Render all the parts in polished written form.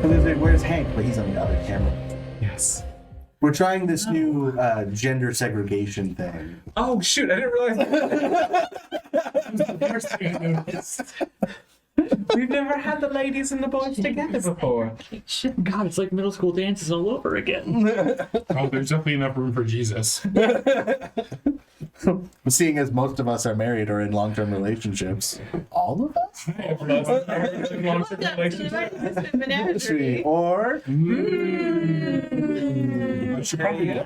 Where's Hank? But he's on the other camera. Yes. We're trying this new gender segregation thing. Oh shoot! I didn't realize. That was the first thing I noticed. We've never had the ladies and the boys together before. God, it's like middle school dances all over again. Oh, there's definitely enough room for Jesus. Seeing as most of us are married or in long-term relationships. All of us? Menagerie. Or I should probably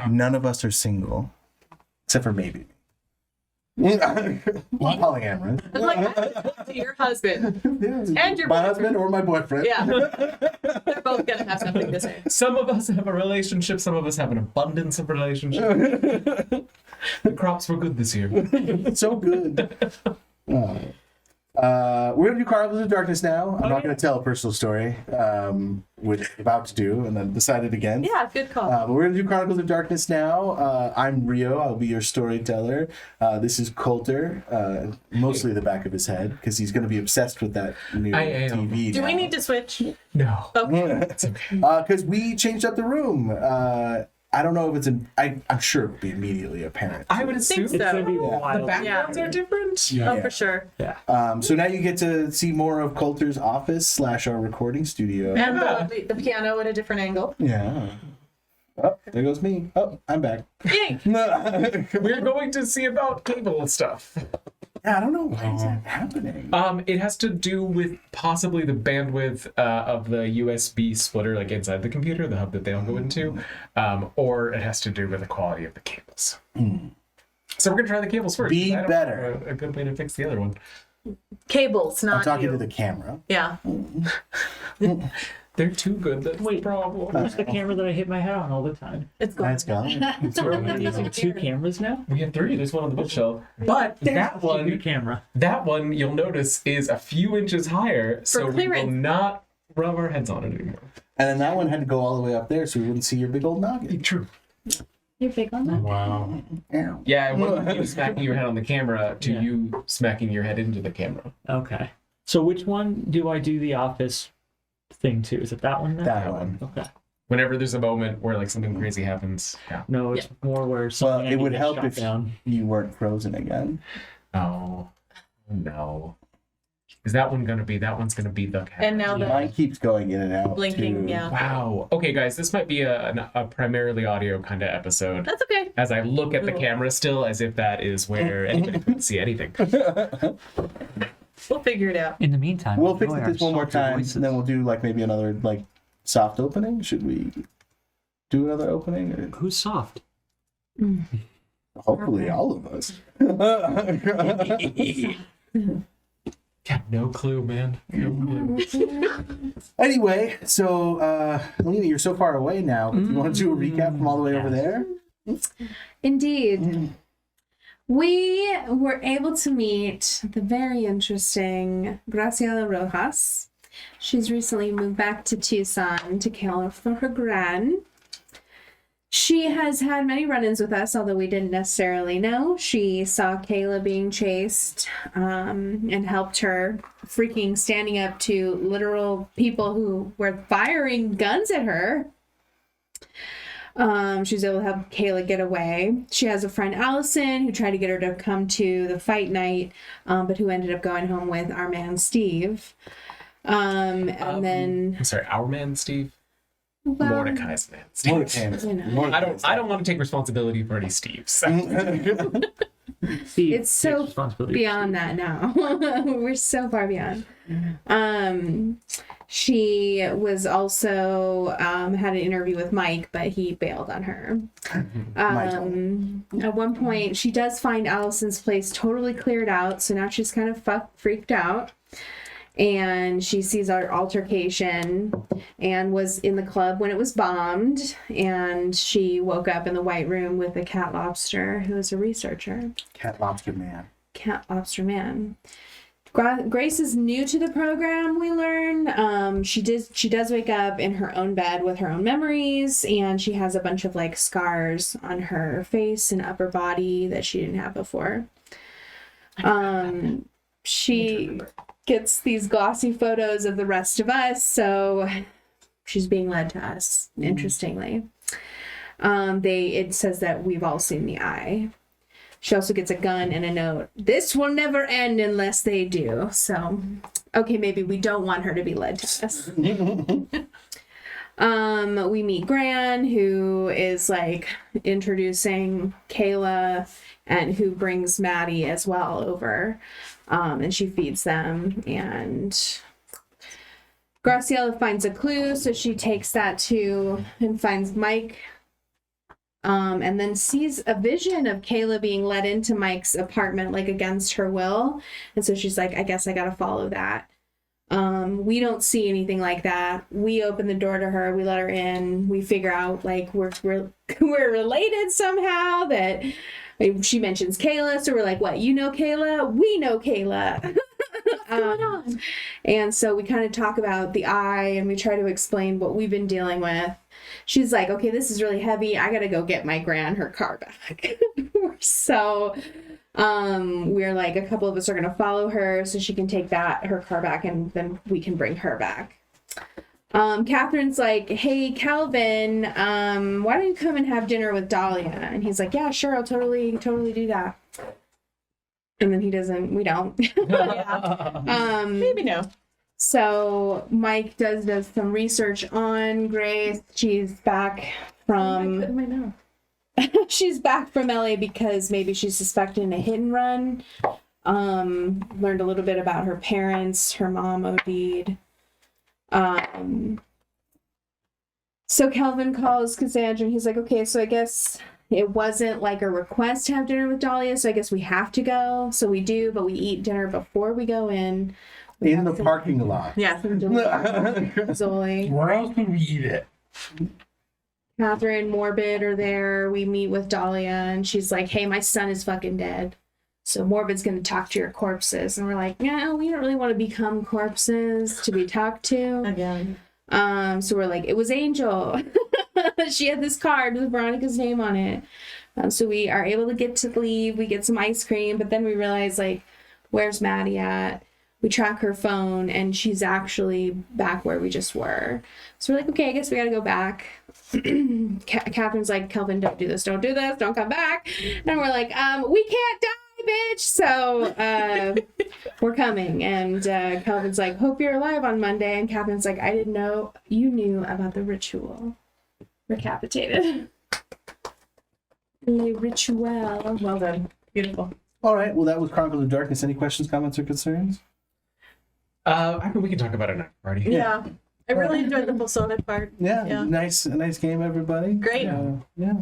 none of us are single. Except for maybe. Polyamorous. I'm like, to your husband and your my boyfriend. husband or my boyfriend. Yeah. They're both going to have something to say. Some of us have a relationship. Some of us have an abundance of relationships. The crops were good this year. So good. We're gonna do Chronicles of Darkness now. I'm not gonna tell a personal story, which I'm about to do, and then decided against. Yeah, good call. But we're gonna do Chronicles of Darkness now. I'm Rio. I'll be your storyteller. This is Coulter. Mostly the back of his head because he's gonna be obsessed with that new I am. TV. Do now. we need to switch? No. Okay. It's okay. Because we changed up the room. I don't know if it's I'm sure it'll be immediately apparent. I would assume think so. It's gonna be Yeah. the wild. backgrounds are different. Yeah. Oh, for sure. So now you get to see more of Coulter's office / our recording studio. And the piano at a different angle. Yeah. Oh, there goes me. Oh, I'm back. Yay! We're going to see about cable stuff. Yeah, I don't know why is that happening. It has to do with possibly the bandwidth of the USB splitter, like inside the computer, the hub that they all go into, or it has to do with the quality of the cables. So we're gonna try the cables first. Be I don't better. know a good way to fix the other one. Cables, not I'm talking you. to the camera. Yeah. They're too good. That's Wait, the problem. where's the camera that I hit my head on all the time? It's gone. That's gone. Are we using two cameras now? We have 3. There's one on the bookshelf, but that New one, camera. you'll notice is a few inches higher, so we will clearance. not rub our heads on it anymore. And then that one had to go all the way up there so we wouldn't see your big old noggin. True. You're big on that. Wow. Ow. Yeah, it went from you smacking your head on the camera to you smacking your head into the camera. Okay. So which one do I do the office thing to? Is it that one? Then? That one. Okay. Whenever there's a moment where like something crazy happens. Yeah. No, it's more where Well, something I it need would to help shut if down. you weren't frozen again. Oh no. Is that one's gonna be the camera. And now the Mine keeps going in and out. blinking, too. yeah. Wow. Okay, guys, this might be a primarily audio kind of episode. That's okay. As I look at the camera still, as if that is where anybody can see anything. We'll figure it out. In the meantime, We'll fix it this one more time, and then we'll do like maybe another like soft opening. Should we do another opening? Or Who's soft? hopefully all of us. Got no clue, man. No clue. Anyway, so Lena, you're so far away now. You want to do a recap from all the way over there? Indeed. We were able to meet the very interesting Graciela Rojas. She's recently moved back to Tucson to care for her gran. She has had many run-ins with us, although we didn't necessarily know. She saw Kayla being chased and helped her, freaking standing up to literal people who were firing guns at her. She was able to help Kayla get away. She has a friend, Allison, who tried to get her to come to the fight night, but who ended up going home with our man, Steve. And then... I'm sorry, our man Steve? well, Mordechai's man Steve. you know. I don't want to take responsibility for any Steves. Steve It's so takes responsibility. beyond that now. We're so far beyond. She was also had an interview with Mike, but he bailed on her. At one point, she does find Allison's place totally cleared out, so now she's kind of freaked out. And she sees our altercation and was in the club when it was bombed. And she woke up in the White Room with a cat lobster who is a researcher. Cat Lobster Man. Cat lobster man. Grace is new to the program, we learn. She does wake up in her own bed with her own memories, and she has a bunch of like scars on her face and upper body that she didn't have before. She gets these glossy photos of the rest of us, so she's being led to us, interestingly. It says that we've all seen the eye. She also gets a gun and a note. This will never end unless they do. So, okay, maybe we don't want her to be led to us. We meet Gran, who is like introducing Kayla, and who brings Maddie as well over. And she feeds them, and Graciela finds a clue, so she takes that too and finds Mike. And then sees a vision of Kayla being let into Mike's apartment, like against her will. And so she's like, I guess I gotta follow that. We don't see anything like that. We open the door to her, we let her in, we figure out like we're related somehow, that she mentions Kayla, so we're like, what, you know Kayla? We know Kayla. What's going on? And so we kind of talk about the eye, and we try to explain what we've been dealing with. She's like, okay, this is really heavy. I gotta go get my gran her car back. So we're like, a couple of us are gonna follow her so she can take her car back, and then we can bring her back. Catherine's like, hey, Calvin, why don't you come and have dinner with Dahlia? And he's like, yeah, sure, I'll totally do that. And then we don't. Maybe no. So Mike does some research on Grace. She's back from she's back from LA because maybe she's suspecting a hit and run. Learned a little bit about her parents. Her mom OD'd. So Calvin calls Cassandra, and he's like, okay, so I guess it wasn't like a request to have dinner with Dahlia, so I guess we have to go. So we do, but we eat dinner before we go in. In the parking lot. Yeah. Zoe, Where else would we eat it? Catherine, Morbid are there. We meet with Dahlia, and she's like, hey, my son is fucking dead. So Morbid's going to talk to your corpses. And we're like, yeah, we don't really want to become corpses to be talked to. Again. So we're like, it was Angel. She had this card with Veronica's name on it. So we are able to get to leave. We get some ice cream, but then we realize, like, where's Maddie at? We track her phone, and she's actually back where we just were. So we're like, okay, I guess we gotta go back. Catherine's like, Kelvin, don't do this, don't come back. And we're like, we can't die, bitch. So we're coming. And Kelvin's like, hope you're alive on Monday. And Catherine's like, I didn't know you knew about the ritual. Recapitated. The ritual. Well done. Beautiful. All right. Well, that was Chronicles of Darkness. Any questions, comments, or concerns? I mean, we can talk about it next party. Yeah. I really enjoyed the Persona part. Yeah. Yeah. Nice game, everybody. Great. Yeah.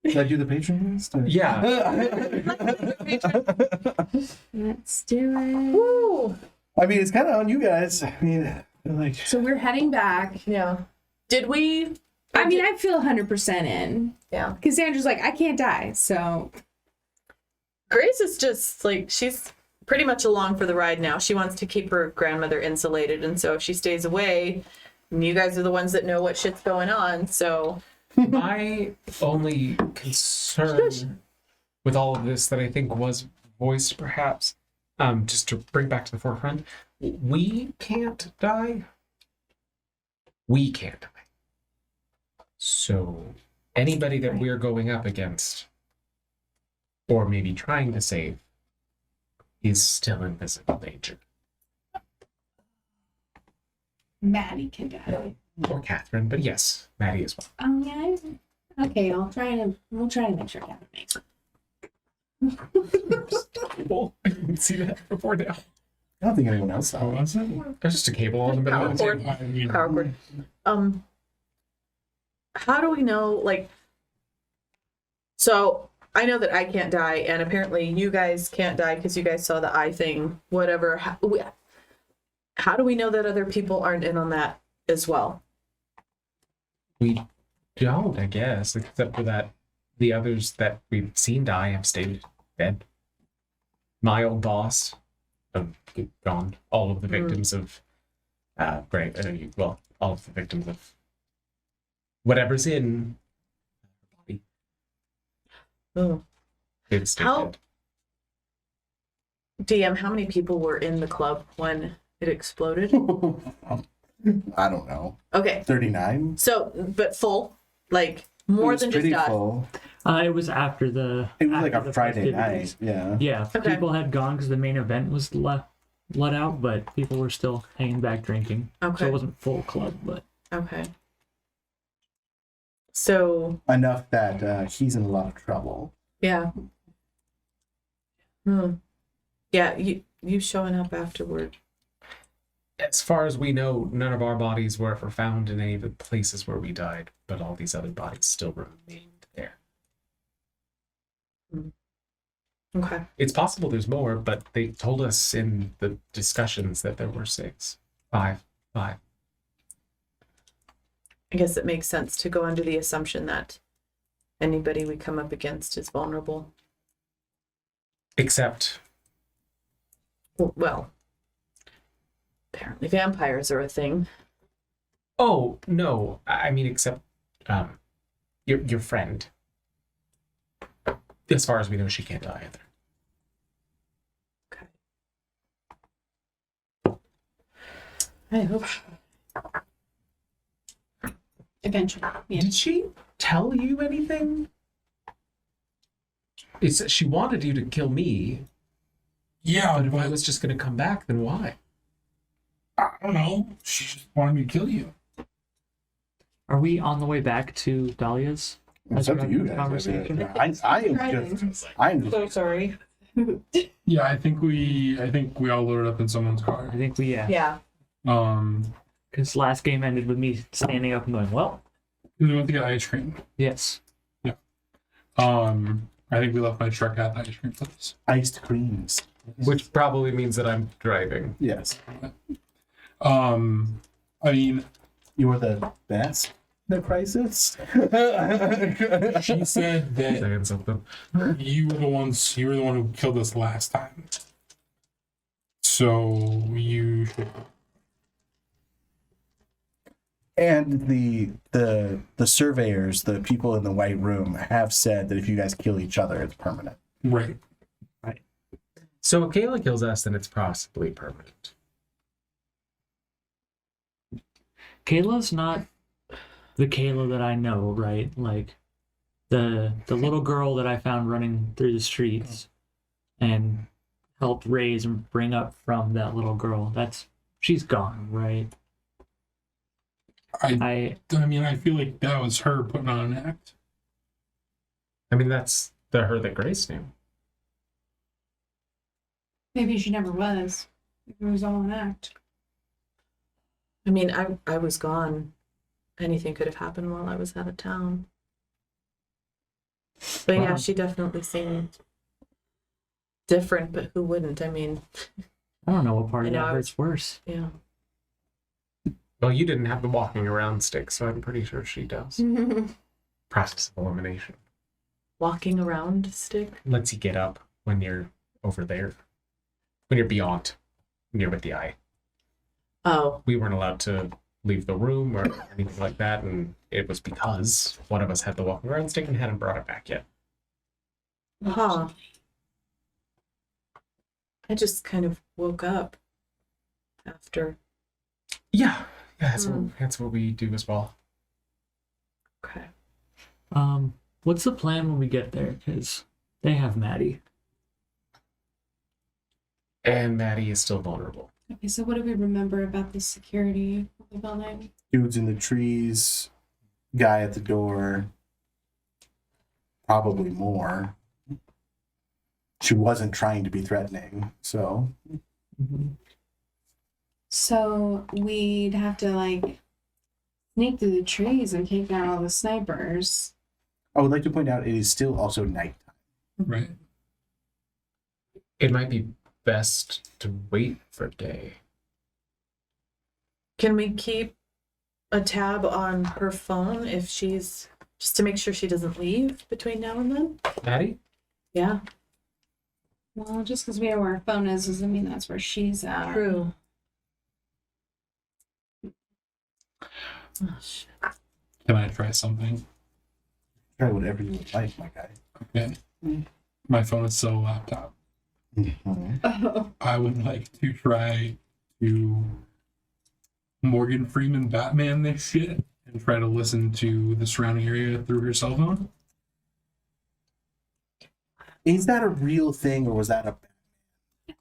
Should I do the patron list? Or? Yeah. Let's do it. Woo! I mean, it's kind of on you guys. I mean, like. So we're heading back. Yeah. Did we? I mean, I feel 100% in. Yeah. Because Sandra's like, I can't die, so. Grace is just like, she's pretty much along for the ride now. She wants to keep her grandmother insulated, and so if she stays away, you guys are the ones that know what shit's going on, so. My only concern with all of this that I think was voiced, perhaps, just to bring back to the forefront, we can't die. We can't die. So anybody that we're going up against, or maybe trying to save, is still in physical danger. Maddie can die. Or Catherine, but yes, Maddie as well. Oh, yeah? Okay, I'll try to make sure Catherine makes it. Well, I didn't see that before now. I don't think anyone else saw Oh, it. was it? There's just a cable on the middle Power of cord. it. I mean, Power cord. How do we know, like, so I know that I can't die, and apparently you guys can't die because you guys saw the eye thing, whatever. How do we know that other people aren't in on that as well? We don't, I guess, except for that the others that we've seen die have stayed dead. My old boss, gone. All of the victims of, all of the victims of whatever's in her body. Oh. They've stayed How- dead. DM, how many people were in the club when it exploded? I don't know. Okay, 39? so but full, like more It was than just pretty us. full. It was after the. It was like after a the Friday festivities. night. Yeah. Yeah, Okay. people had gone because the main event was let out, but people were still hanging back drinking. So Okay. it wasn't full club, but Okay. So Enough that he's in a lot of trouble. yeah. Yeah, you showing up afterward. As far as we know, none of our bodies were ever found in any of the places where we died, but all these other bodies still remained there. Okay. It's possible there's more, but they told us in the discussions that there were five. I guess it makes sense to go under the assumption that anybody we come up against is vulnerable. Except, Well, apparently vampires are a thing. oh no, I mean except your friend. As far as we know, she can't die either. Okay. I hope. Eventually. Yeah. Did she tell you anything? It's she wanted you to kill me, Yeah, but if I but was just gonna come back, then why? I don't know. She just wanted me to kill you. are we on the way back to Dahlia's? It's up to you guys. Conversation. I'm So sorry. Yeah, I think we all loaded up in someone's car. I think we Yeah. because last game ended with me standing up and going, well, We went to get ice cream. yes. I think we left my truck at the ice cream place. iced creams. Which probably means that I'm driving. Yes. I mean, You were the best at crisis. she said that Saying something. you were the one who killed us last time. So you should. And the surveyors, the people in the white room, have said that if you guys kill each other, it's permanent. Right. So if Kayla kills us, then it's possibly permanent. Kayla's not the Kayla that I know, right? Like the little girl that I found running through the streets and helped raise and bring up from that little girl. She's gone, right? I mean, I feel like that was her putting on an act. I mean, that's the her that Grace knew. Maybe she never was. It was all an act. I mean, I was gone. Anything could have happened while I was out of town. But yeah, Wow. she definitely seemed different, but who wouldn't? I mean, I don't know what part I of know, that I hurts worse. yeah. Well, you didn't have the walking around stick, so I'm pretty sure she does. Process of elimination. Walking around stick. Lets you get up when you're over there. When you're beyond. When you're with the eye. Oh, We weren't allowed to leave the room or anything like that, and it was because one of us had the walking around stick and hadn't brought it back yet. huh. I just kind of woke up after. Yeah, that's what we do as well. Okay. What's the plan when we get there? Because they have Maddie. And Maddie is still vulnerable. Okay, so what do we remember about the security of the building? Dudes in the trees, guy at the door, probably more. She wasn't trying to be threatening, so So we'd have to like sneak through the trees and take down all the snipers. I would like to point out it is still also nighttime. Right. It might be best to wait for day. Can we keep a tab on her phone if she's just to make sure she doesn't leave between now and then? Maddie? Yeah. Well, just because we know where her phone is doesn't mean that's where she's at. True. Oh, shit. Can I try something? Try whatever you would like, my guy. Okay. My phone is still a laptop. I would like to try to Morgan Freeman Batman this shit and try to listen to the surrounding area through her cell phone. Is that a real thing, or was that a?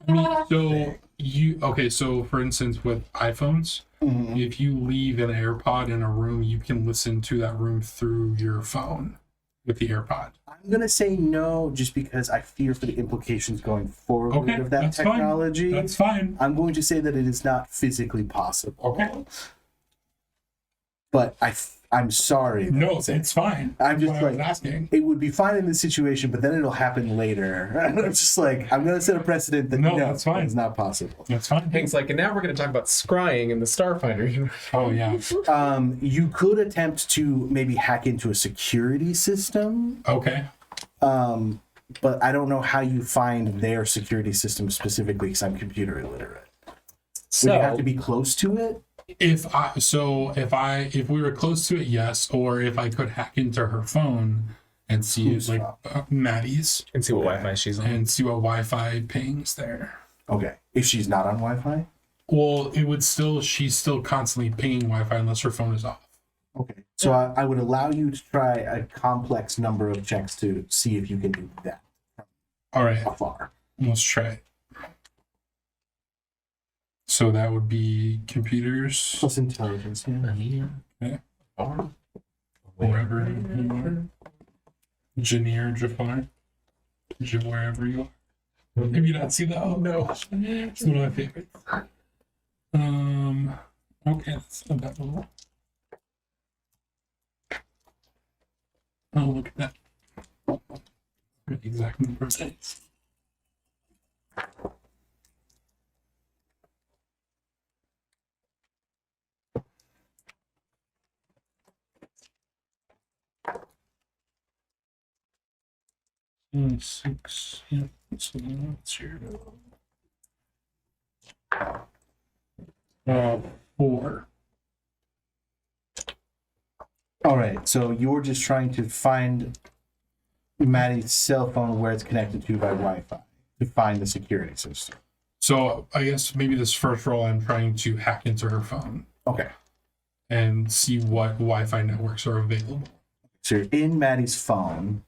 I mean, so for instance, with iPhones, if you leave an AirPod in a room, you can listen to that room through your phone with the AirPod. I'm gonna say no, just because I fear for the implications going forward Okay, of that that's technology. fine. That's fine. I'm going to say that it is not physically possible. Okay. But I'm sorry. No, it's fine. I'm just That's why I was like, asking. it would be fine in this situation, but then it'll happen later. I'm just like, I'm going to set a precedent that No, that's fine. It's not possible. That's fine. Hank's like, and now we're going to talk about scrying in the Starfinder universe. Oh yeah. You could attempt to maybe hack into a security system, Okay. but I don't know how you find their security system specifically because I'm computer illiterate. Would you have to be close to it? If we were close to it, yes. Or if I could hack into her phone and see Who's Maddie's And see what Wi-Fi she's on. and see what Wi-Fi pings there. Okay. If she's not on Wi-Fi? Well, she's still constantly pinging Wi-Fi unless her phone is off. Okay. So I would allow you to try a complex number of checks to see if you can do that All right, afar. let's try it. So that would be computers, Plus intelligence, yeah. wherever you are. Janier, Jafar, wherever you are. Have you not seen that? Oh no, it's one of my favorites. Okay, that's not that one. Oh, look at that. The exact number of days. Six, yeah, so that's here. 4. All right. So you're just trying to find Maddie's cell phone where it's connected to by Wi-Fi to find the security system. So I guess maybe this first roll, I'm trying to hack into her phone Okay. and see what Wi-Fi networks are available. So you're in Maddie's phone.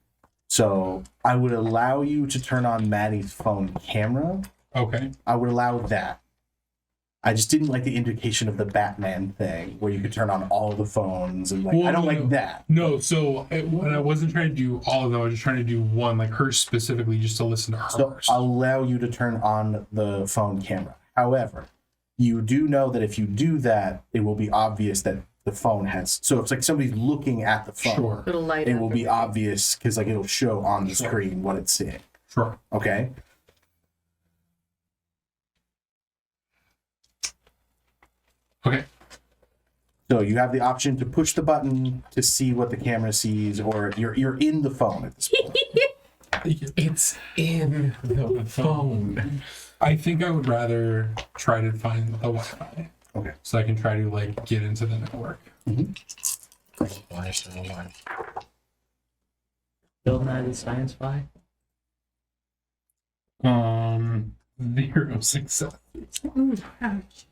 So I would allow you to turn on Maddie's phone camera. Okay. I would allow that. I just didn't like the indication of the Batman thing where you could turn on all the phones and like Well, I don't no, like that. No, so when I wasn't trying to do all of them, I was just trying to do one, like hers specifically, just to listen to her. So I'll allow you to turn on the phone camera. However, you do know that if you do that, it will be obvious that the phone has. So it's like somebody's looking at the phone. Sure. It'll light It up will be everything. obvious because like it'll show on the Sure. screen what it's seeing. Sure. Okay. Okay. So you have the option to push the button to see what the camera sees, or you're in the phone at this point. It's in the phone. I think I would rather try to find the Wi-Fi. Okay. So I can try to like get into the network. Bill Nye the Science Guy. 0 success. Ooh, ouch.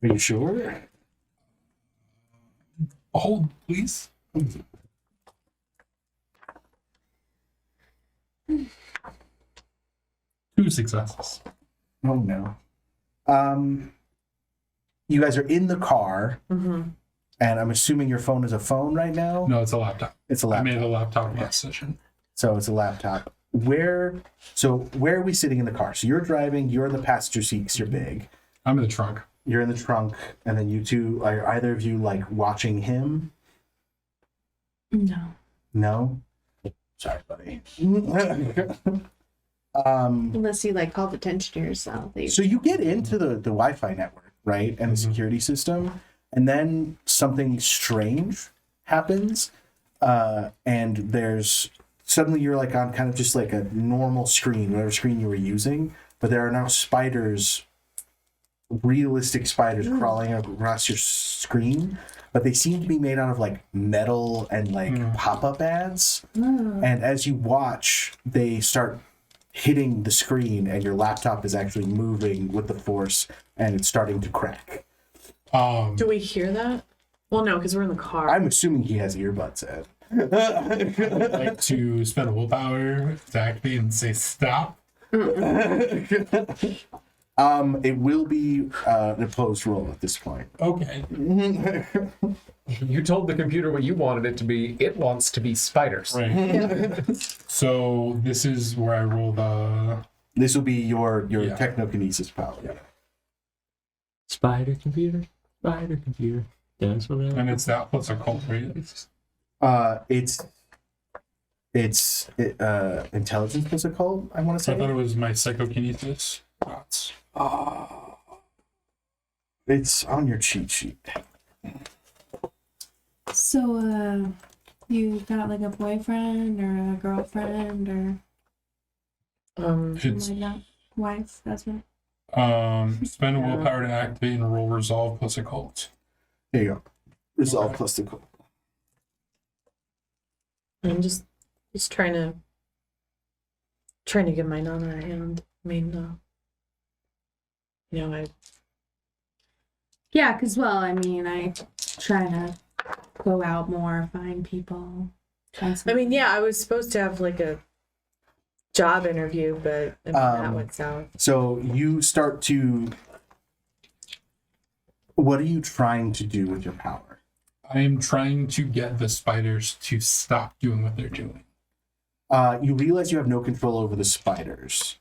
Are you sure? Hold, please. 2 successes. Oh no. You guys are in the car, and I'm assuming your phone is a phone right now. No, it's a laptop. It's a I laptop. made a laptop last session. So it's a laptop. Where are we sitting in the car? So you're driving. You're in the passenger seat 'cause you're big. I'm in the trunk. You're in the trunk, and then you two are either of you like watching him? No. No. Sorry, buddy. Unless you like called attention to yourself. So you get into the Wi-Fi network, right, and the security system, and then something strange happens, and there's suddenly you're like on kind of just like a normal screen, whatever screen you were using, but there are now spiders, realistic spiders crawling across your screen, but they seem to be made out of like metal and like pop-up ads. And as you watch, they start hitting the screen, and your laptop is actually moving with the force, and it's starting to crack. Do we hear that? Well, no, because we're in the car. I'm assuming he has earbuds in. I'd like to spend a willpower to activate and say stop. It will be an opposed roll at this point. Okay. You told the computer what you wanted it to be. It wants to be spiders. Right. So this is where I roll the. This will be your Yeah. technokinesis power. Yeah. Spider computer. That's what And it's that plus a cult, right? It's intelligence plus a cult, I want to So I thought say. it was my psychokinesis. That's It's on your cheat sheet. So, you got like a boyfriend or a girlfriend or something it's like that? Wife, husband? spend a willpower to activate and roll resolve plus a cult. There you go. Resolve Okay. plus the cult. I'm just trying to get my Nana a hand. I mean, I Yeah, because, well, I mean, I try to go out more, find people. I mean, yeah, I was supposed to have like a job interview, but I mean, that went south. So you start to. What are you trying to do with your power? I am trying to get the spiders to stop doing what they're doing. You realize you have no control over the spiders.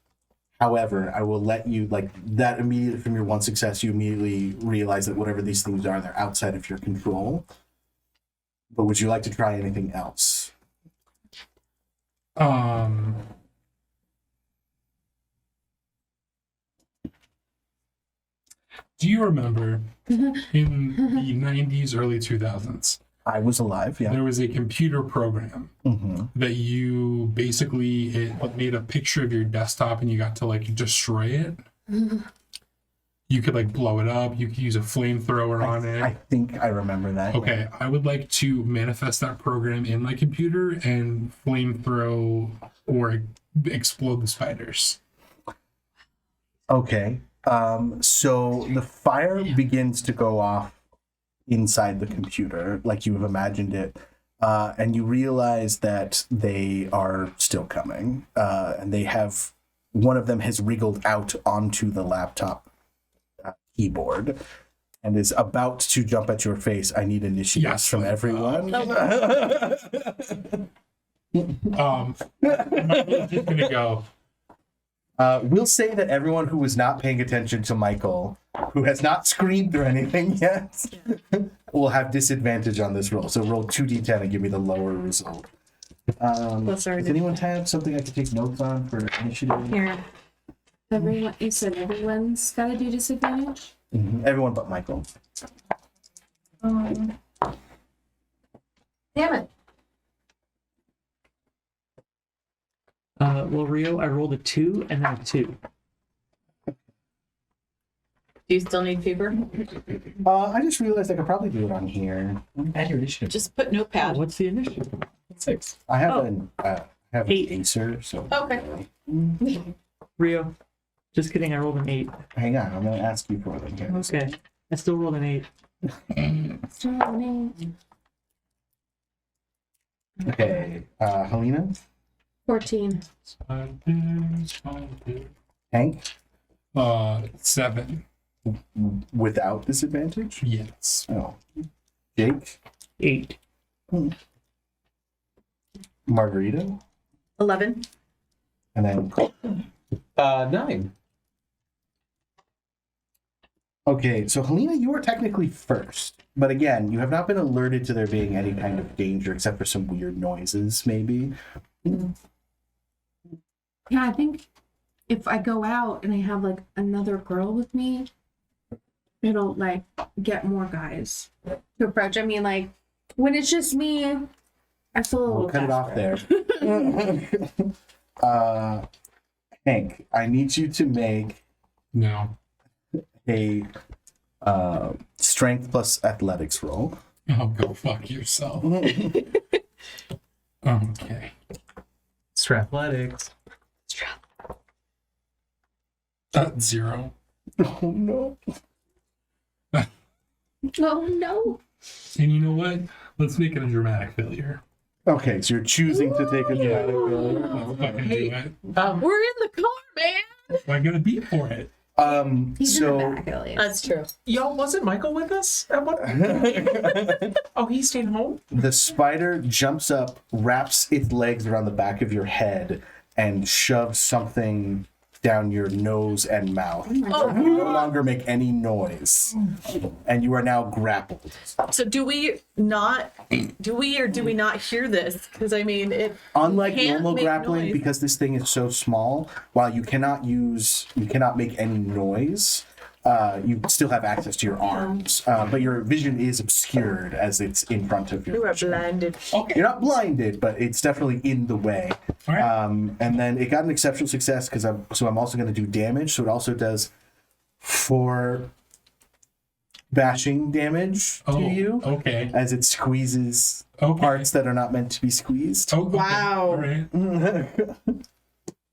However, I will let you, like, that immediately from your one success, you immediately realize that whatever these things are, they're outside of your control. But would you like to try anything else? Do you remember in the 90s, early 2000s, I was alive, yeah. there was a computer program Mm-hmm. that you basically it made a picture of your desktop and you got to like destroy it. You could like blow it up. You could use a flamethrower on it. I think I remember that. Okay, I would like to manifest that program in my computer and flamethrow or explode the spiders. Okay. So the fire begins to go off inside the computer, like you have imagined it, and you realize that they are still coming, and they have one of them has wriggled out onto the laptop keyboard and is about to jump at your face. I need initiatives Yes. from everyone. I'm just gonna go. We'll say that everyone who was not paying attention to Michael, who has not screamed or anything yet, will have disadvantage on this roll. So roll 2d10 and give me the lower result. Plus our Does anyone have something I could take notes on for initiative? Here. Everyone, you said everyone's got to do disadvantage? Mhm. Everyone but Michael. Damn it. Well, Rio, I rolled a 2 and then a 2. Do you still need fever? I just realized I could probably do it on here. Add your initiative. Just put notepad. What's the initiative? 6. I have Oh. an Eight. acer, so Okay. Rio. Just kidding, I rolled an 8. hang on. I'm gonna ask you for them here. Okay. I still rolled an 8. Still running. Okay, Helena, 14. Hank, 7. without disadvantage. Yes. Oh, Jake, 8. Margarita, 11. and then 9. Okay, so Helena, you are technically first, but again, you have not been alerted to there being any kind of danger except for some weird noises, maybe. Yeah, I think if I go out and I have like another girl with me, it'll like get more guys to approach. I mean, like when it's just me, I feel a little We'll cut it off desperate. there. Hank, I need you to make No. a strength plus athletics roll. Oh, go fuck yourself. Okay. Straphletics. 0. Oh no. Oh no. And you know what? Let's make it a dramatic failure. Okay, so you're choosing to take a dramatic failure. I'll fucking do it. We're in the car, man. I gotta be for it. He's So in the back, Elliot. That's true. Y'all, wasn't Michael with us at one? Oh, he stayed home. the spider jumps up, wraps its legs around the back of your head, and shoves something down your nose and mouth. Oh, You no longer make any noise, and you are now grappled. so do we not hear this? Because I mean, it. Unlike Can't normal make grappling, noise. because this thing is so small, while you cannot make any noise, you still have access to your arms. But your vision is obscured as it's in front of We you. were blinded. You're not blinded, but it's definitely in the way. All right. And then it got an exceptional success because I'm also going to do damage. So it also does 4 bashing damage to you Okay. as it squeezes Okay. parts that are not meant to be squeezed. Oh, okay. Wow. All right.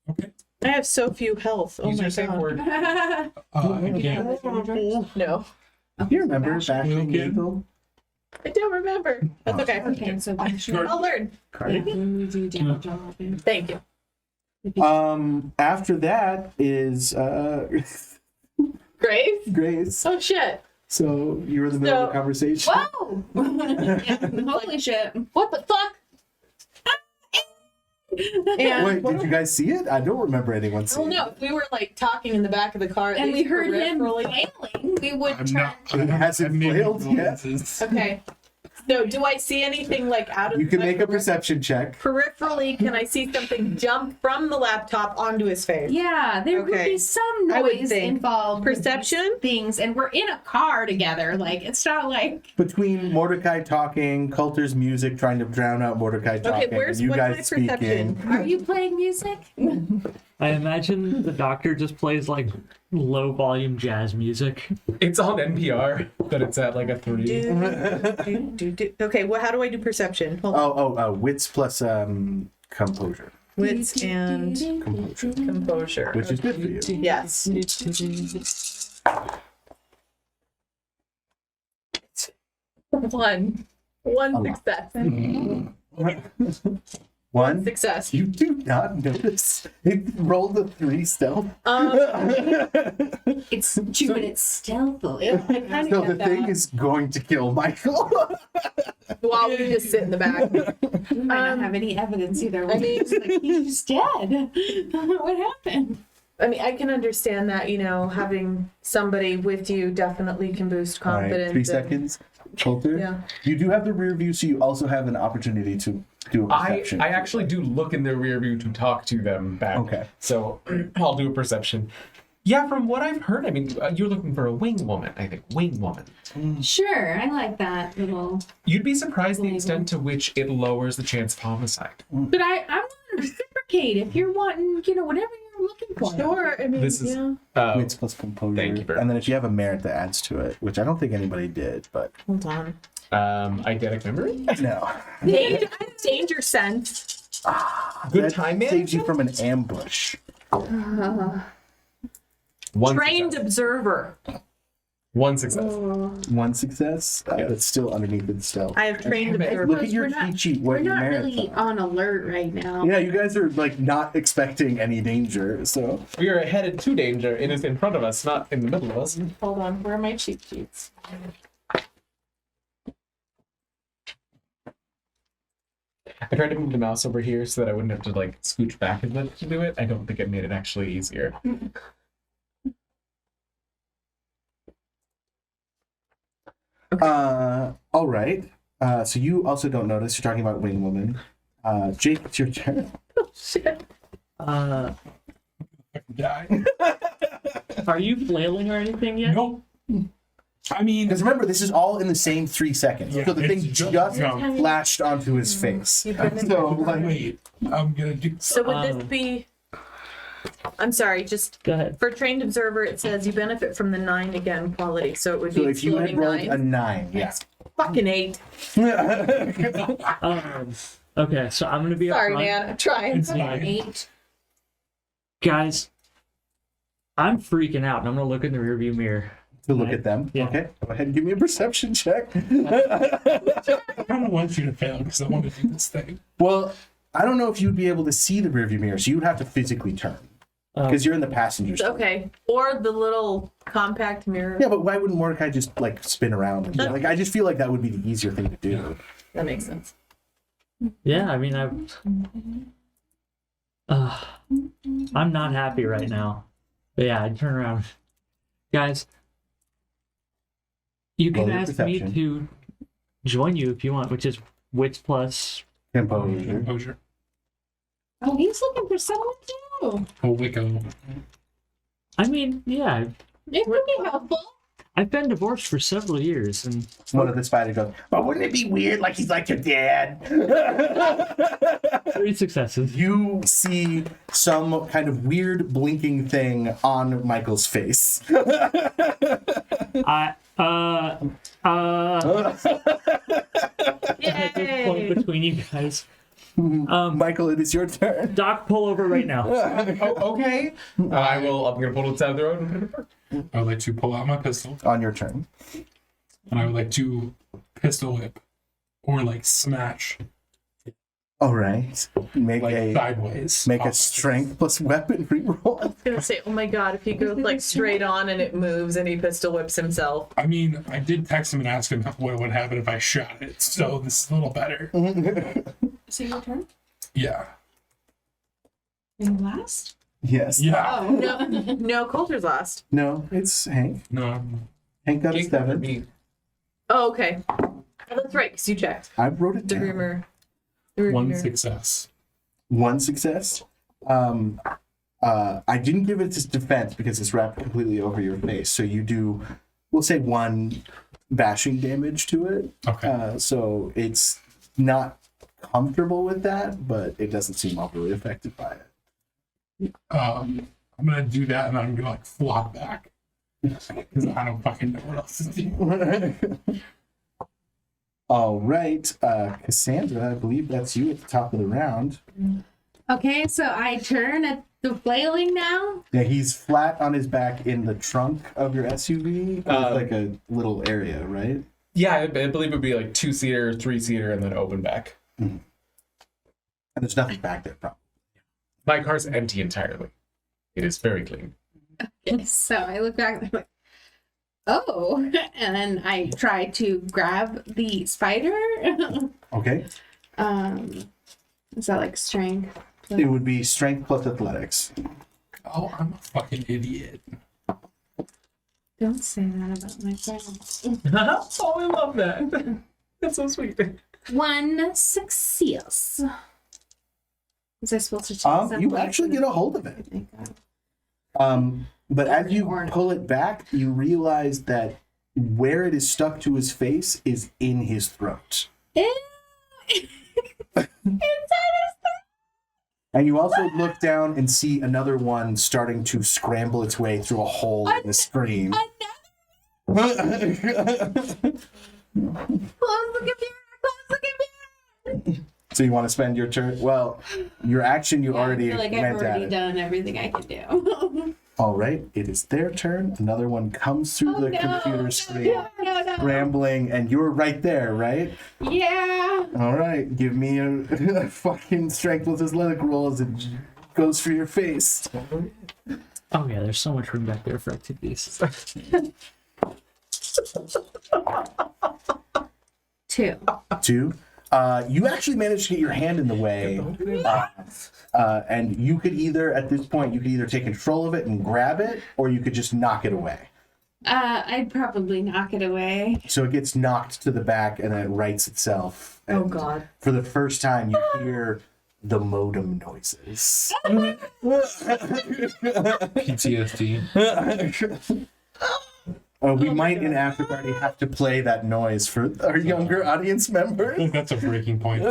Okay. I have so few health. Oh Use my your safe god. word. I can't. No, Do you remember bashing Okay. lethal? I don't remember. That's okay. Okay, so I'll learn. when we do damage, I'll Thank you. After that is Grace. Grace. Oh shit. So you were in the middle of a So- conversation. Whoa! Holy shit. What the fuck? And Wait, did you guys see it? I don't remember anyone well, seeing no, if we were like talking in the back of the car, at And we least heard him peripherally- flailing, we would I'm turn. not. It hasn't I'm making failed yet. noises. Okay. So, do I see anything like out of? You can my make a perception check. Peripherally, can I see something jump from the laptop onto his face? Yeah, there would Okay. be some I would noise think. involved. with Perception? these things, and we're in a car together. Like it's not like Between Mordechai talking, Coulter's music trying to drown out Mordechai talking, where's- and you what's my guys speaking. perception? Are you playing music? I imagine the doctor just plays like low volume jazz music. It's on NPR, but it's at like a 3. Okay, well, how do I do perception? Hold on. Oh, wits plus composure, Wits and composure. which is good for you. Yes. One success. One. Success. You do not notice. It rolled a 3 stealth. It's doing it stealthily. I kind So of the get thing that. is going to kill Michael. While we just sit in the back. We might not have any evidence either. I mean- It's like, he's just dead. What happened? I mean, I can understand that, having somebody with you definitely can boost All right, confidence. 3 and- seconds. Coulter. Yeah. You do have the rear view, so you also have an opportunity to do a I perception. actually do look in the rear view to talk to them back. Okay. So I'll do a perception. Yeah, from what I've heard, I mean, you're looking for a wing woman, I think. Wing woman. Sure, I like that little. You'd be surprised the Wing extent to which it lowers the chance of homicide. But I want to reciprocate if you're wanting, whatever you're looking for. Sure. I mean, This is Wits plus composure. Thank you very And then if you have a merit that adds to it, which I don't think anybody did, but hold on. eidetic memory. no. Danger sense. Good That time saves you management. from an ambush. One Trained success. observer. One success. 1 success. That's still underneath the stealth. I have trained Damn it. observer. Look at your We're not- cheat sheet. We're What your not merits really are. on alert right now. Yeah, you guys are like not expecting any danger, so We are headed to danger. It is in front of us, not in the middle of us. Hold on. Where are my cheat sheets? I tried to move the mouse over here so that I wouldn't have to like scooch back as much to do it. I don't think it made it actually easier. all right. So you also don't notice. You're talking about Wing Woman. Jake, it's your turn. Shit. Uh, Die. are you flailing or anything yet? Nope. I mean, Because remember, this is all in the same 3 seconds. Yeah, so the thing it's just jump. flashed onto his face. You've been in So like, wait. I'm gonna do. So would this Um, be? I'm sorry. Just Go ahead. for trained observer, it says you benefit from the 9 again quality. So it would be so if you had floating rolled 9. a 9, yeah. Fucking 8. Okay, so I'm gonna be Sorry, upfront. man. I'm trying. It's fine. 8. Guys, I'm freaking out, and I'm gonna look in the rearview mirror. To look at them. Yeah. Okay. Go ahead and give me a perception check. I don't want you to fail because I want to do this thing. Well, I don't know if you'd be able to see the rearview mirror, so you would have to physically turn because you're in the passenger seat. Okay. Or the little compact mirror. Yeah, but why wouldn't Mordecai just like spin around? And, like, I just feel like that would be the easier thing to do. That makes sense. Yeah, I mean, I'm not happy right now. But yeah, I turn around. Guys, you can Roll your ask me perception. to join you if you want, which is wits plus. Composure. Composure. Oh, he's looking for someone too. Oh, Wicco. I mean, yeah, It could be helpful. I've been divorced for several years, and One of the spiders goes, but wouldn't it be weird like he's like your dad? 3 successes. You see some kind of weird blinking thing on Michael's face. At this point Yay! between you guys. Michael, it is your turn. Doc, pull over right now. Oh, okay. I'm gonna pull to the side of the road and put it in park. I would like to pull out my pistol, On your turn. and I would like to pistol whip, or like smash, All right. Make like a sideways. make off a my strength plus weaponry roll. I was gonna say, oh my god, if he goes like straight on and it moves and he pistol whips himself. I mean, I did text him and ask him what would happen if I shot it, so this is a little better. So your turn? Yeah. And last? Yes. Yeah. Oh. No, Coulter's last. No, it's Hank. No. Hank got a Can't go for 7. me. Oh, okay. Oh, that's right, because you checked. I wrote it The down. rumor. One success. 1 success. I didn't give it its defense because it's wrapped completely over your face. So you do, we'll say 1 bashing damage to it. Okay. So it's not comfortable with that, but it doesn't seem overly affected by it. I'm gonna do that, and I'm gonna like flop back because I don't fucking know what else to do. All right, Cassandra, I believe that's you at the top of the round. Okay, so I turn at the flailing now. Yeah, he's flat on his back in the trunk of your SUV. With like a little area, right? Yeah, I believe it would be like 2-seater, 3-seater, and then open back. And there's nothing back there, probably. My car's empty entirely. It is very clean. So I look back and I'm like, oh, and then I try to grab the spider. Okay. Is that like strength? It would be strength plus athletics. Oh, I'm a fucking idiot. Don't say that about my friends. Oh, I love that. That's so sweet. 1 success. Was I supposed to take something? You actually get a hold of it. Thank God. But as you Or no. pull it back, you realize that where it is stuck to his face is in his throat. Ew. Inside his And you also look down and see another one starting to scramble its way through a hole in the screen. Close the computer! Close the computer! So you want to spend your turn? Well, your action you already I feel like I've went at already it. done everything I can do. All right, it is their turn. Another one comes through the computer screen, No. scrambling, and you're right there, right? Yeah. All right, give me a fucking strength with athletic roll as it goes for your face. Oh yeah, there's so much room back there for activities. 2. 2. You actually managed to get your hand in the way, and you could either, at this point, you could either take control of it and grab it, or you could just knock it away. I'd probably knock it away. So it gets knocked to the back, and then it rights itself. Oh And god. For the first time, you hear the modem noises. PTSD. We might in Afterparty have to play that noise for our younger audience I members. think that's a breaking point.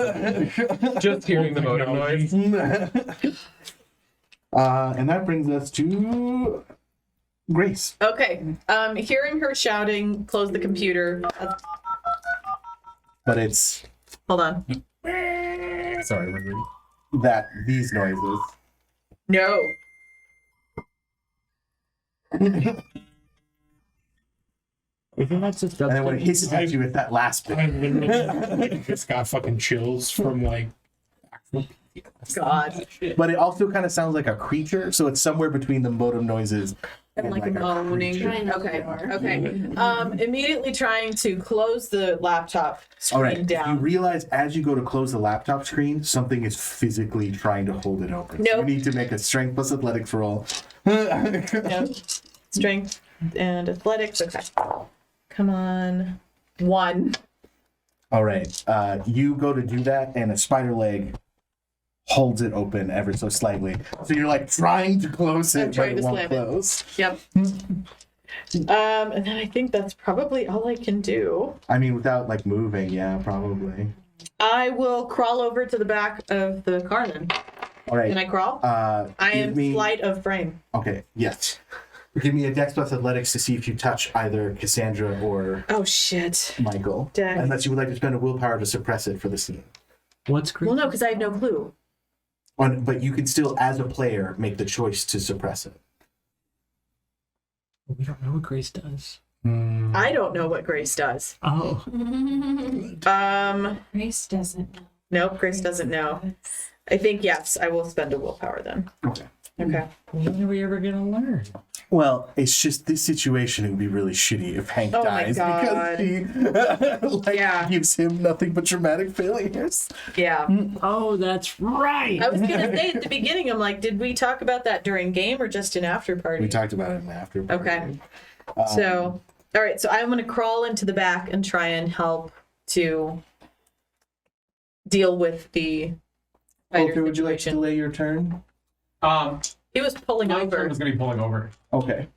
Just hearing the motor noise. And that brings us to Grace. Okay. Hearing her shouting, close the computer. But it's Hold on. Sorry, we're these noises. No. Isn't that just And then when it hisses at you at that last I bit. literally just got fucking chills from like. God. But it also kind of sounds like a creature, so it's somewhere between the modem noises And like a moaning. creature. Okay. Immediately trying to close the laptop All screen right. You down. realize as you go to close the laptop screen, something is physically trying to hold it open. So Nope. you need to make a strength plus athletics roll. Nope. Strength and athletics. Okay. Come on. 1. All right. You go to do that, and a spider leg holds it open ever so slightly. So you're like trying to close I'm it, but trying it to won't slam it. close. Yep. And then I think that's probably all I can do. I mean, without like moving, yeah, probably. I will crawl over to the back of the car then. All right. Can I crawl? I I am flight of frame. Okay. Yes. Give me a Dex plus Athletics to see if you touch either Cassandra or Oh shit. Michael. Dex. Unless you would like to spend a willpower to suppress it for the scene. What's great? Well, no, because I have no clue. But you can still, as a player, make the choice to suppress it. We don't know what Grace does. I don't know what Grace does. Oh, Grace doesn't know. Nope, Grace doesn't know. I think yes, I will spend a willpower then. Okay. Okay. when are we ever gonna learn? Well, it's just this situation. It would be really shitty if Hank Oh my dies God. because he Yeah. gives him nothing but dramatic failures. Yeah. Oh, that's right. I was gonna say at the beginning, I'm like, did we talk about that during game or just an after party? We talked about it in the after. Okay. So, all right. So I'm gonna crawl into the back and try and help to deal with the spider Okay, would you like to situation. delay your turn? He was pulling My turn over. was going to be pulling over. Okay.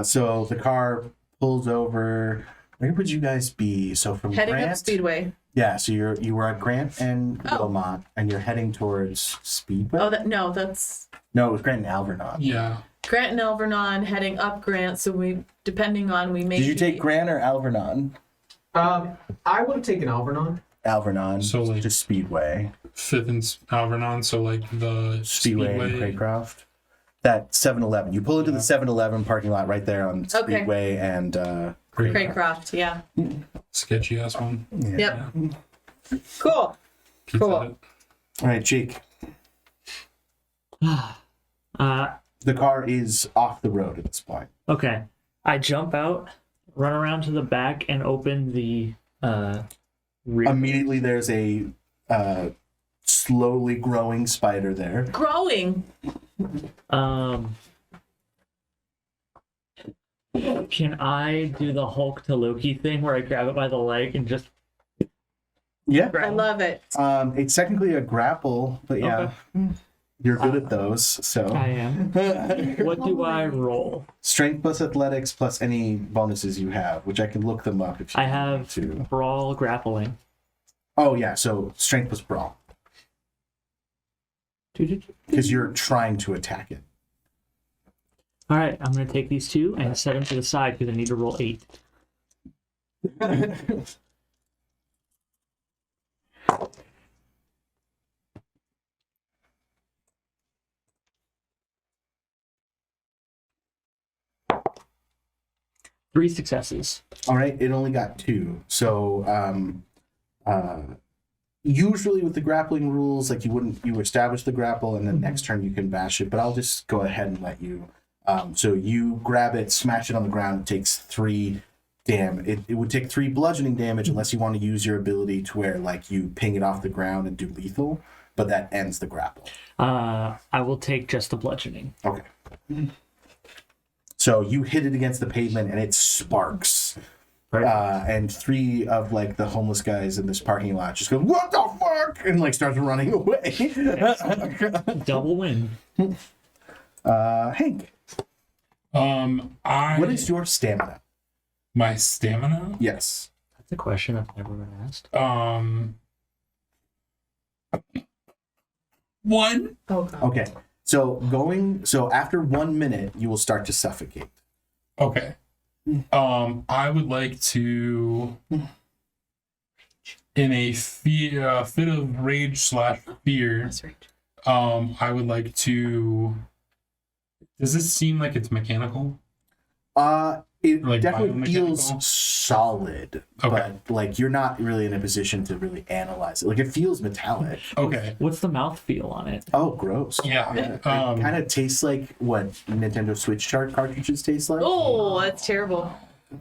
So the car pulls over. Where would you guys be? So from Heading Grant? up Speedway. Yeah, so you were at Grant and Oh. Wilmot, and you're heading towards Speedway. Oh, that's No, it was Grant and Alvernon. Yeah. Grant and Alvernon heading up Grant. So we, depending on we may. Did you take Grant or Alvernon? I would have taken Alvernon. Alvernon. So, like- just Speedway. 5th and Alvernon, so like the Speedway and Craycroft. That 7-Eleven. You pull into the 7-Eleven parking lot right there on Okay. Speedway and Craycroft? Yeah. sketchy ass one. Yep. Cool. Keep Cool. that. All right, Jake. The car is off the road at this point. Okay. I jump out, run around to the back, and open the rear. Immediately, there's a slowly growing spider there. Growing. Can I do the Hulk to Loki thing where I grab it by the leg and just Yeah. I love it. It's technically a grapple, but yeah, you're good at those. So I am. What do I roll? strength plus athletics plus any bonuses you have, which I can look them up if you I want have to. brawl grappling. Oh yeah, so strength plus brawl because you're trying to attack it. All right, I'm gonna take these two and set them to the side because I need to roll 8. Three successes. All right, it only got 2. So usually with the grappling rules, like you establish the grapple and then next turn you can bash it, but I'll just go ahead and let you. So you grab it, smash it on the ground, it takes 3 damage. It would take 3 bludgeoning damage unless you want to use your ability to where like you ping it off the ground and do lethal, but that ends the grapple. I will take just the bludgeoning. Okay. So you hit it against the pavement and it sparks. Right. And 3 of like the homeless guys in this parking lot just go, "What the fuck?" and like starts running away. Double win. Hank, what is your stamina? My stamina? Yes. That's a question I've never been asked. 1. Oh god. Okay. So after 1 minute, you will start to suffocate. Okay. I would like to, in a fit of rage / fear, That's right. I would like to Does this seem like it's mechanical? It Like definitely feels biomechanical? solid, Okay. but like you're not really in a position to really analyze it. Like it feels metallic. Okay. What's the mouth feel on it? Oh, gross. Yeah. It kind of tastes like what Nintendo Switch chart cartridges taste like. Oh, that's terrible.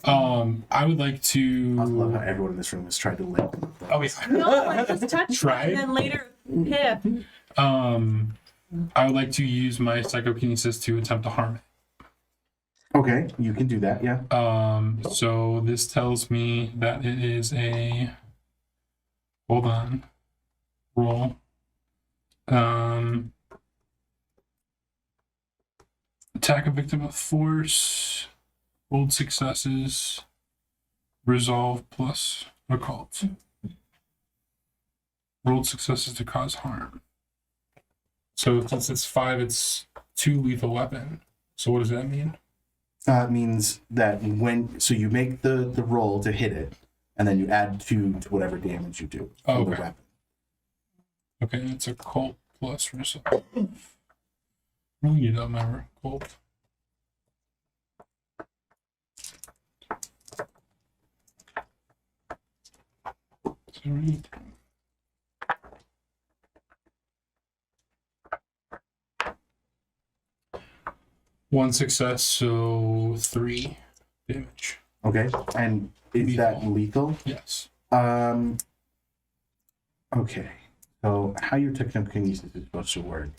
I would like I love how to. everyone in this room has tried to lick them. Oh yeah. No, I just touched Try it it? and then later hip. I would like to use my psychokinesis to attempt to harm it. Okay, you can do that. Yeah. So this tells me that it is a. Hold on. Roll. Attack a victim with force. Rolled successes. Resolve plus occult. Rolled successes to cause harm. So since it's 5, it's 2 lethal weapon. So what does that mean? It means that so you make the roll to hit it, and then you add 2 to whatever damage you do from the Okay. weapon. Okay, it's occult plus resolve. I'll get up my occult. Sorry. One success, so 3 damage. Okay, and is that lethal? Yes. Okay. So how your technokinesis is supposed to work?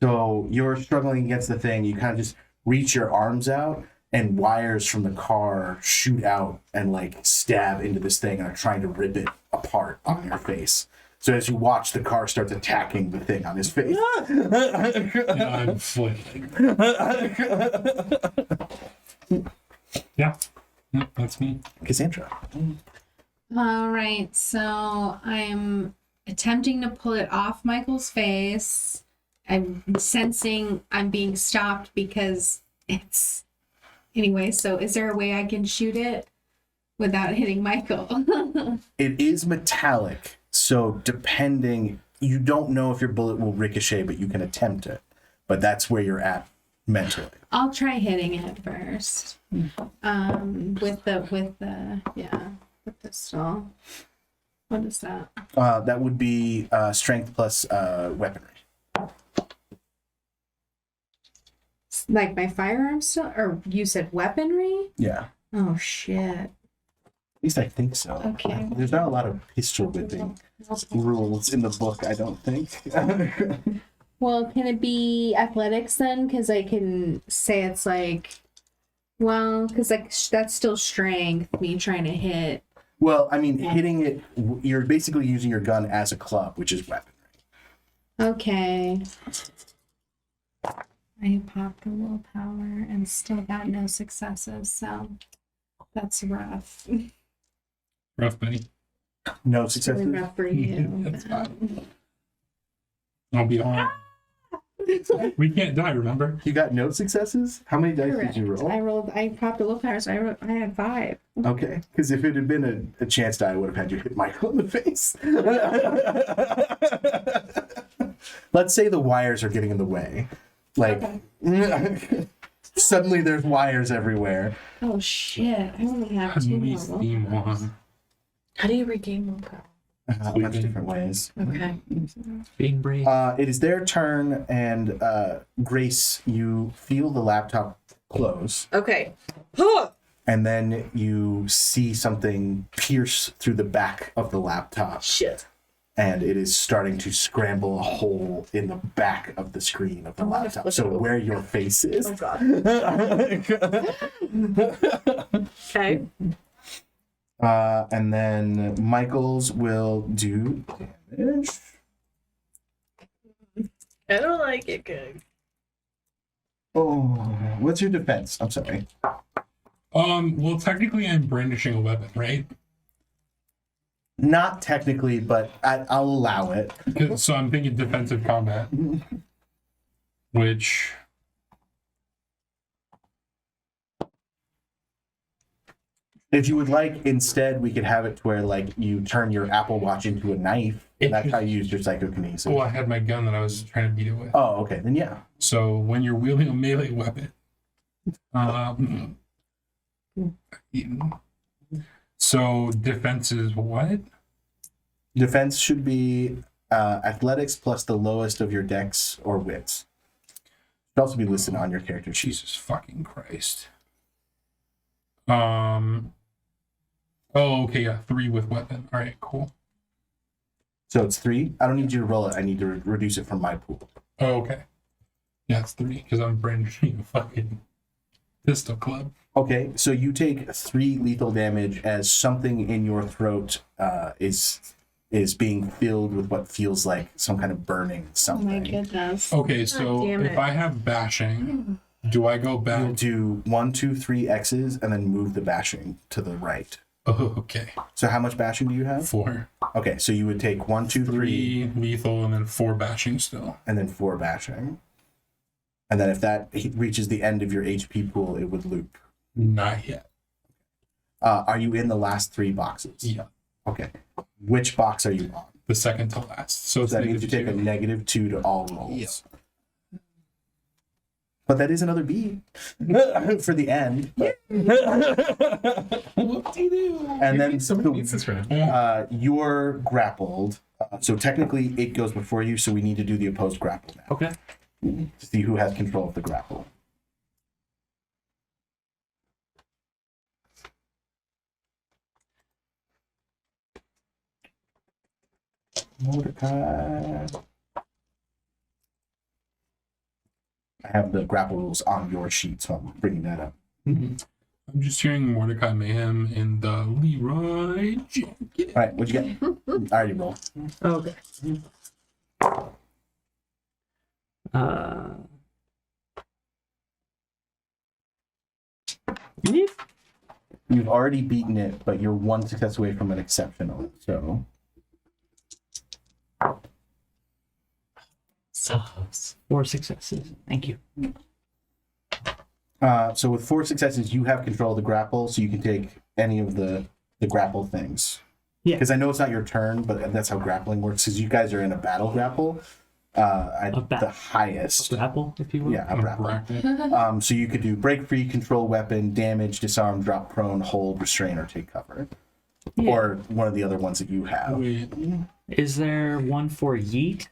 So you're struggling against the thing. You kind of just reach your arms out, and wires from the car shoot out and like stab into this thing and are trying to rip it apart on your face. So as you watch, the car starts attacking the thing on his face. Yeah, I'm flailing. Yeah. Yep, that's me. Cassandra. All right, so I'm attempting to pull it off Michael's face. I'm sensing I'm being stopped because it's. Anyway, so is there a way I can shoot it without hitting Michael? It is metallic, so depending, you don't know if your bullet will ricochet, but you can attempt it. But that's where you're at mentally. I'll try hitting it first. With the pistol. What is that? That would be strength plus weaponry. Like my firearm still? Or you said weaponry? Yeah, Oh shit. at least I think so. Okay. There's not a lot of pistol whipping rules in the book, I don't think. Well, can it be athletics then? Because I can say it's like, well, because like that's still strength. Me trying to hit. Well, I mean, hitting it, you're basically using your gun as a club, which is weaponry. Okay. I popped a willpower and still got no successes, so that's rough. Rough, buddy. No Really successes? rough for you. That's fine. I'll be on. We can't die, remember? You got no successes? How many dice did you roll? I popped a willpower, so I had 5. Okay, because if it had been a chance die, I would have had you hit Michael in the face. Let's say the wires are getting in the way. Like, suddenly there's wires everywhere. Oh shit! I only have 2 more Please theme willpower. on. How do you regain willpower? A bunch of different ways. Okay. Being brave. It is their turn, and Grace, you feel the laptop close, Okay. Huh. and then you see something pierce through the back of the laptop, Shit. and it is starting to scramble a hole in the back of the screen of the wanna laptop. flip So it over. where your face is. Oh god. Okay. And then Michael's will do damage. I don't like it good. Oh, what's your defense? I'm sorry. Well, technically, I'm brandishing a weapon, right? Not technically, but I'll allow it. So I'm thinking defensive combat, which If you would like, instead, we could have it to where like you turn your Apple Watch into a knife. And that's how you use your psychokinesis. Oh, I had my gun that I was trying to beat it with. Oh, okay. Then yeah. So when you're wielding a melee weapon, so defense is what? Defense should be athletics plus the lowest of your dex or wits. Should also be listed on your character sheet. Jesus fucking Christ. Oh, okay, yeah, 3 with weapon. All right, cool. So it's 3. I don't need you to roll it. I need to reduce it from my pool. Oh, okay. Yeah, it's 3 because I'm brandishing a fucking pistol club. Okay, so you take 3 lethal damage as something in your throat is being filled with what feels like some kind of burning Oh something. my goodness. Okay, so damn if it. I have bashing, do I go You'll back? do 1, 2, 3 X's and then move the bashing to the right. Oh, okay. So how much bashing do you have? 4. Okay, so you would take 1, 2, 3, 3 lethal and then 4 bashing still. and then 4 bashing. And then if that reaches the end of your HP pool, it would loop. Not yet. Are you in the last 3 boxes? Yeah. Okay. Which box are you on? The second to last. So it's So that means you take a -2. -2 to all rolls. Yeah. But that is another B for the end. But- and then somebody needs this round. you're grappled. So technically it goes before you, so we need to do the opposed grapple now Okay. to see who has control of the grapple. Mordechai. I have the grapple rules on your sheet, so I'm bringing that up. I'm just hearing Mordecai Mayhem in the Leroy Jenkins. All right, what'd you get? I already rolled. Okay. Yeep. You've already beaten it, but you're 1 success away from an exceptional. So So close. 4 successes. Thank you. so with 4 successes, you have control of the grapple, so you can take any of the grapple things. Yeah. Because I know it's not your turn, but that's how grappling works. Because you guys are in a battle grapple, at the highest. Grapple, if you will. Yeah, a grapple. Bracket. So you could do break free, control weapon, damage, disarm, drop prone, hold, restrain, or take cover. Yeah. Or one of the other ones that you have. Wait, Is there one for yeet?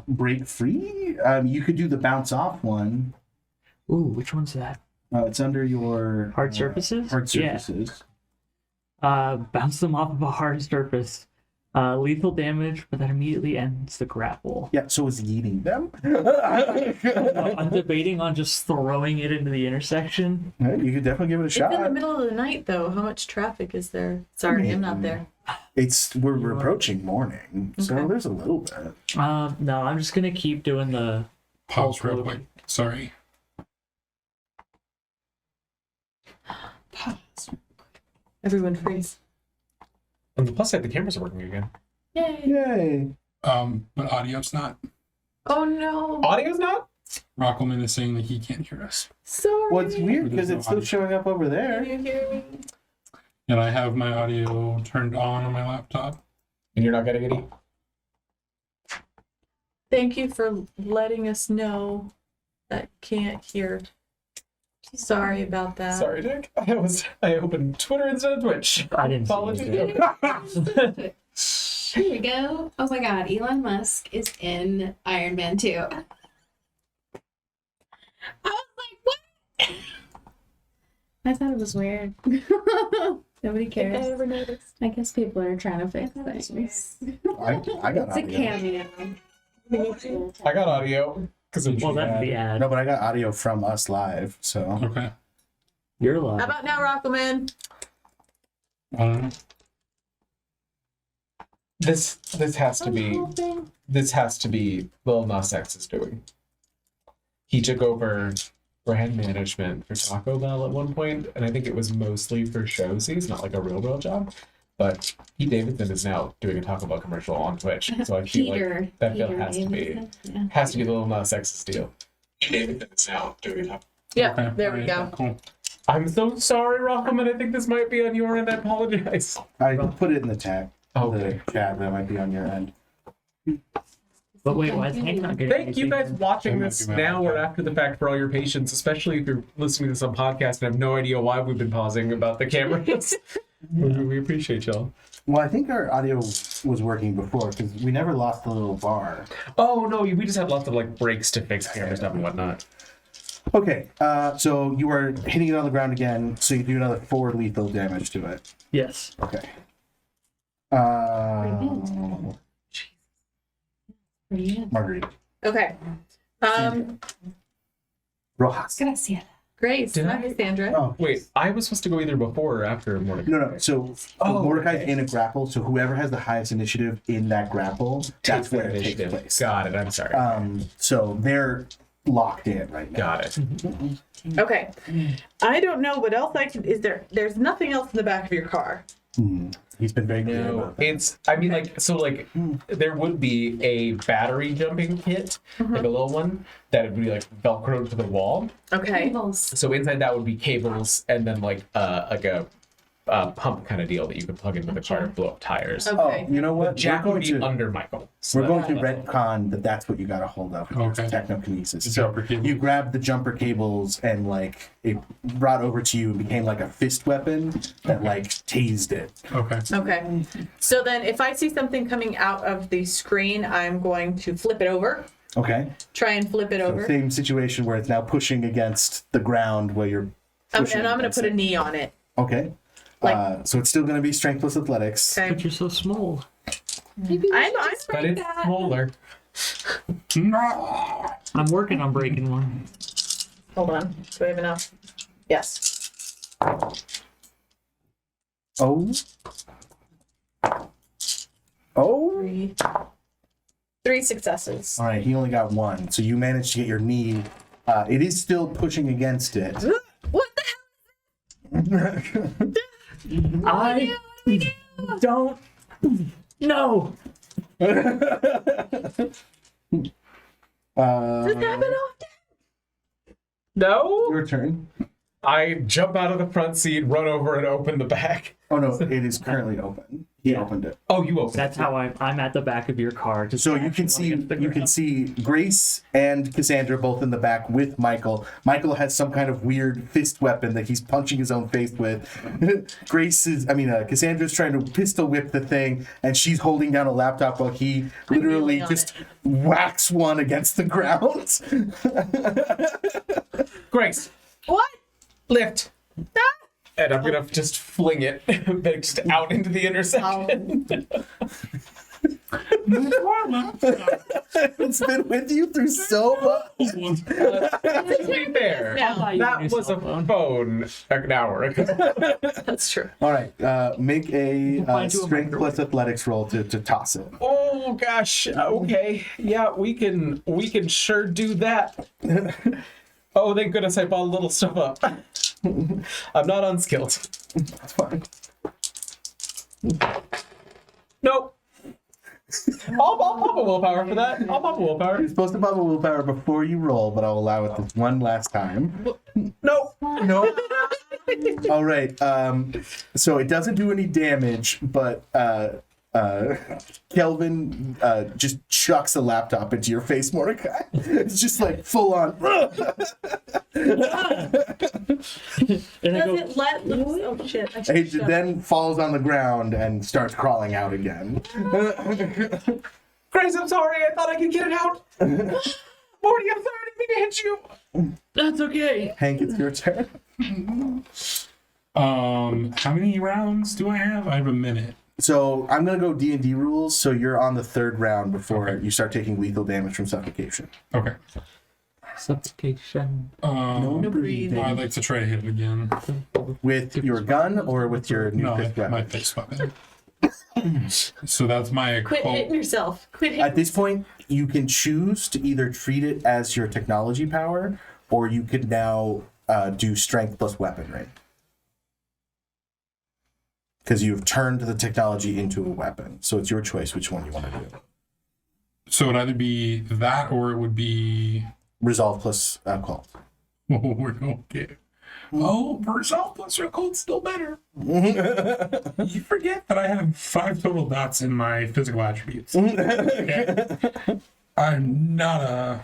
Break free? You could do the bounce off one. Ooh, which one's that? It's under your Hard surfaces? Hard Yeah. surfaces. Bounce them off of a hard surface. Lethal damage, but that immediately ends the grapple. Yeah, so is yeeting them. I'm debating on just throwing it into the intersection. Yeah, you could definitely give it a It's in the shot. middle of the night, though. How much traffic is there? Sorry, I'm not there. We're approaching morning, so Okay. there's a little bit. No, I'm just gonna keep doing the pause real Hold quick. Sorry. Everyone freeze. On the plus side, the cameras are working again. Yay. Yay! But audio's not. Oh no. Audio's not? Rockelman is saying that he can't hear us. Sorry. Well, it's weird because There's it's no still audio. showing up over Can there. you hear me? And I have my audio turned on my laptop. And you're not getting any? Thank you for letting us know that can't hear. Sorry about that. Sorry, Dick. I opened Twitter instead of Twitch. I didn't see Apologies. it. There we go. Oh my god, Elon Musk is in Iron Man 2. I was like, what? I thought it was weird. Nobody Think cares. I ever noticed. I guess people are trying to fix things. I got It's a audio. cameo. I got audio. Well, that's the ad. No, but I got audio from us live, so Okay. You're How live. about now, Rockelman? This has to be Lil Nas X's doing. He took over brand management for Taco Bell at one point, and I think it was mostly for showsies, not like a real job. But Pete Davidson is now doing a Taco Bell commercial on Twitch, so I feel like that bill has to be Yeah. Lil Nas X's deal. Pete Davidson is now doing a Taco. Yeah, Okay. there we Alright, go. Cool. I'm so sorry, Rahman. I think this might be on your end. I apologize. I put it in the chat. Okay. The chat that might be on your end. But wait, why is Hank not getting Thank you guys anything? watching That this might be my now or bad. after the fact for all your patience, especially if you're listening to this on podcast and have no idea why we've been pausing about the cameras. We appreciate y'all. Well, I think our audio was working before because we never lost the little bar. Oh no, we just had lots of like breaks to fix camera stuff and whatnot. Okay, so you are hitting it on the ground again, so you do another 4 lethal damage to it. Yes. Okay. Marguerite. Okay. Rojas. Gracias. Grace, Did not I? Cassandra. Oh, Wait, I was supposed to go either before or after Mordecai. no. So Oh, Mordecai's okay. in a grapple, so whoever has the highest initiative in that grapple, that's where it takes place. Got it. I'm sorry. So they're locked in right now. Got it. Okay. I don't know what else I can. Is there? There's nothing else in the back of your car. He's been very clear No, about that. it's. I mean, like, so, like, there would be a battery jumping kit, like a little one that would be like velcroed to the wall. Okay. Cables. So inside that would be cables, and then like a pump kind of deal that you could plug into the car to blow up tires. Okay. Oh, you know what? Jack we're would going be to under Michael. So we're going to that- retcon that that's what you got a hold of. Okay. Technokinesis. The So jumper cables. you grabbed the jumper cables and like it brought over to you and became like a fist weapon that like tased it. Okay. Okay. So then, if I see something coming out of the screen, I'm going to flip it over. Okay. Try and flip it So over. same situation where it's now pushing against the ground where you're pushing And I'm going to against put a it. knee on it. Okay. Like- So it's still going to be strength plus athletics. Okay. But you're so small. Maybe we I'm should just But break it's that. smaller. I'm working on breaking one. Hold on. Do I have enough? Yes. Oh. Oh. Three successes. All right. He only got 1. So you managed to get your knee. It is still pushing against it. What the hell? I don't know. Does that happen often? No. Your turn. I jump out of the front seat, run over, and open the back. Oh no, it is currently open. He opened it. Oh, you opened That's it. how I'm at the back of your car. Just So you can see Grace and Cassandra both in the back with Michael. Michael has some kind of weird fist weapon that he's punching his own face with. Cassandra's trying to pistol whip the thing, and she's holding down a laptop while he literally kneeling on just whacks one against the ground. Grace, What? lift. And I'm gonna just fling it just out into the intersection. It's been with you through so much. To be fair, Now, that was a phone an hour ago. that's true. All right, make a find you a strength microwave. plus athletics roll to toss it. Oh gosh. Okay. Yeah, we can sure do that. Oh, thank goodness I bought a little stuff up. I'm not unskilled. That's fine. Nope. I'll pop a willpower for that. I'll pop a willpower. You're supposed to pop a willpower before you roll, but I'll allow it this one last time. Nope. No. All right. So it doesn't do any damage, but Kelvin just chucks a laptop into your face, Mordecai. It's just like full on. And I Does go, it let loose? Oh shit. I It should then falls on the ground and starts crawling out again. Grace, I'm sorry. I thought I could get it out. Morty, I'm sorry. I didn't mean to hit you. that's okay. Hank, it's your turn. How many rounds do I have? I have a minute. So I'm gonna go D&D rules. So you're on the 3rd round before you start taking lethal damage from suffocation. Okay. Suffocation. No breathing. I'd like to try to hit it again. With your gun or with your new No, fist my weapon? face weapon. So that's my Quit hitting yourself. Quit hitting. At this point, you can choose to either treat it as your technology power, or you could now do strength plus weaponry. Because you've turned the technology into a weapon. So it's your choice which one you want to do. So it'd either be that or it would be Resolve plus call. we're okay. Oh, resolve plus or cold's still better. You forget that I have 5 total dots in my physical attributes. Okay. I'm not a.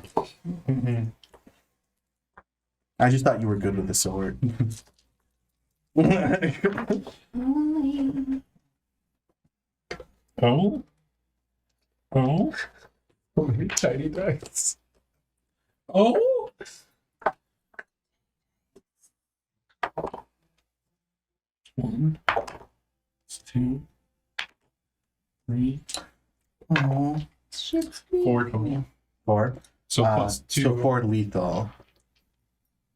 I just thought you were good with the sword. Oh. Oh. Oh, tiny dice. Oh. One, 2, 3, Oh. 4 total. 4. So plus 2. So 4 lethal.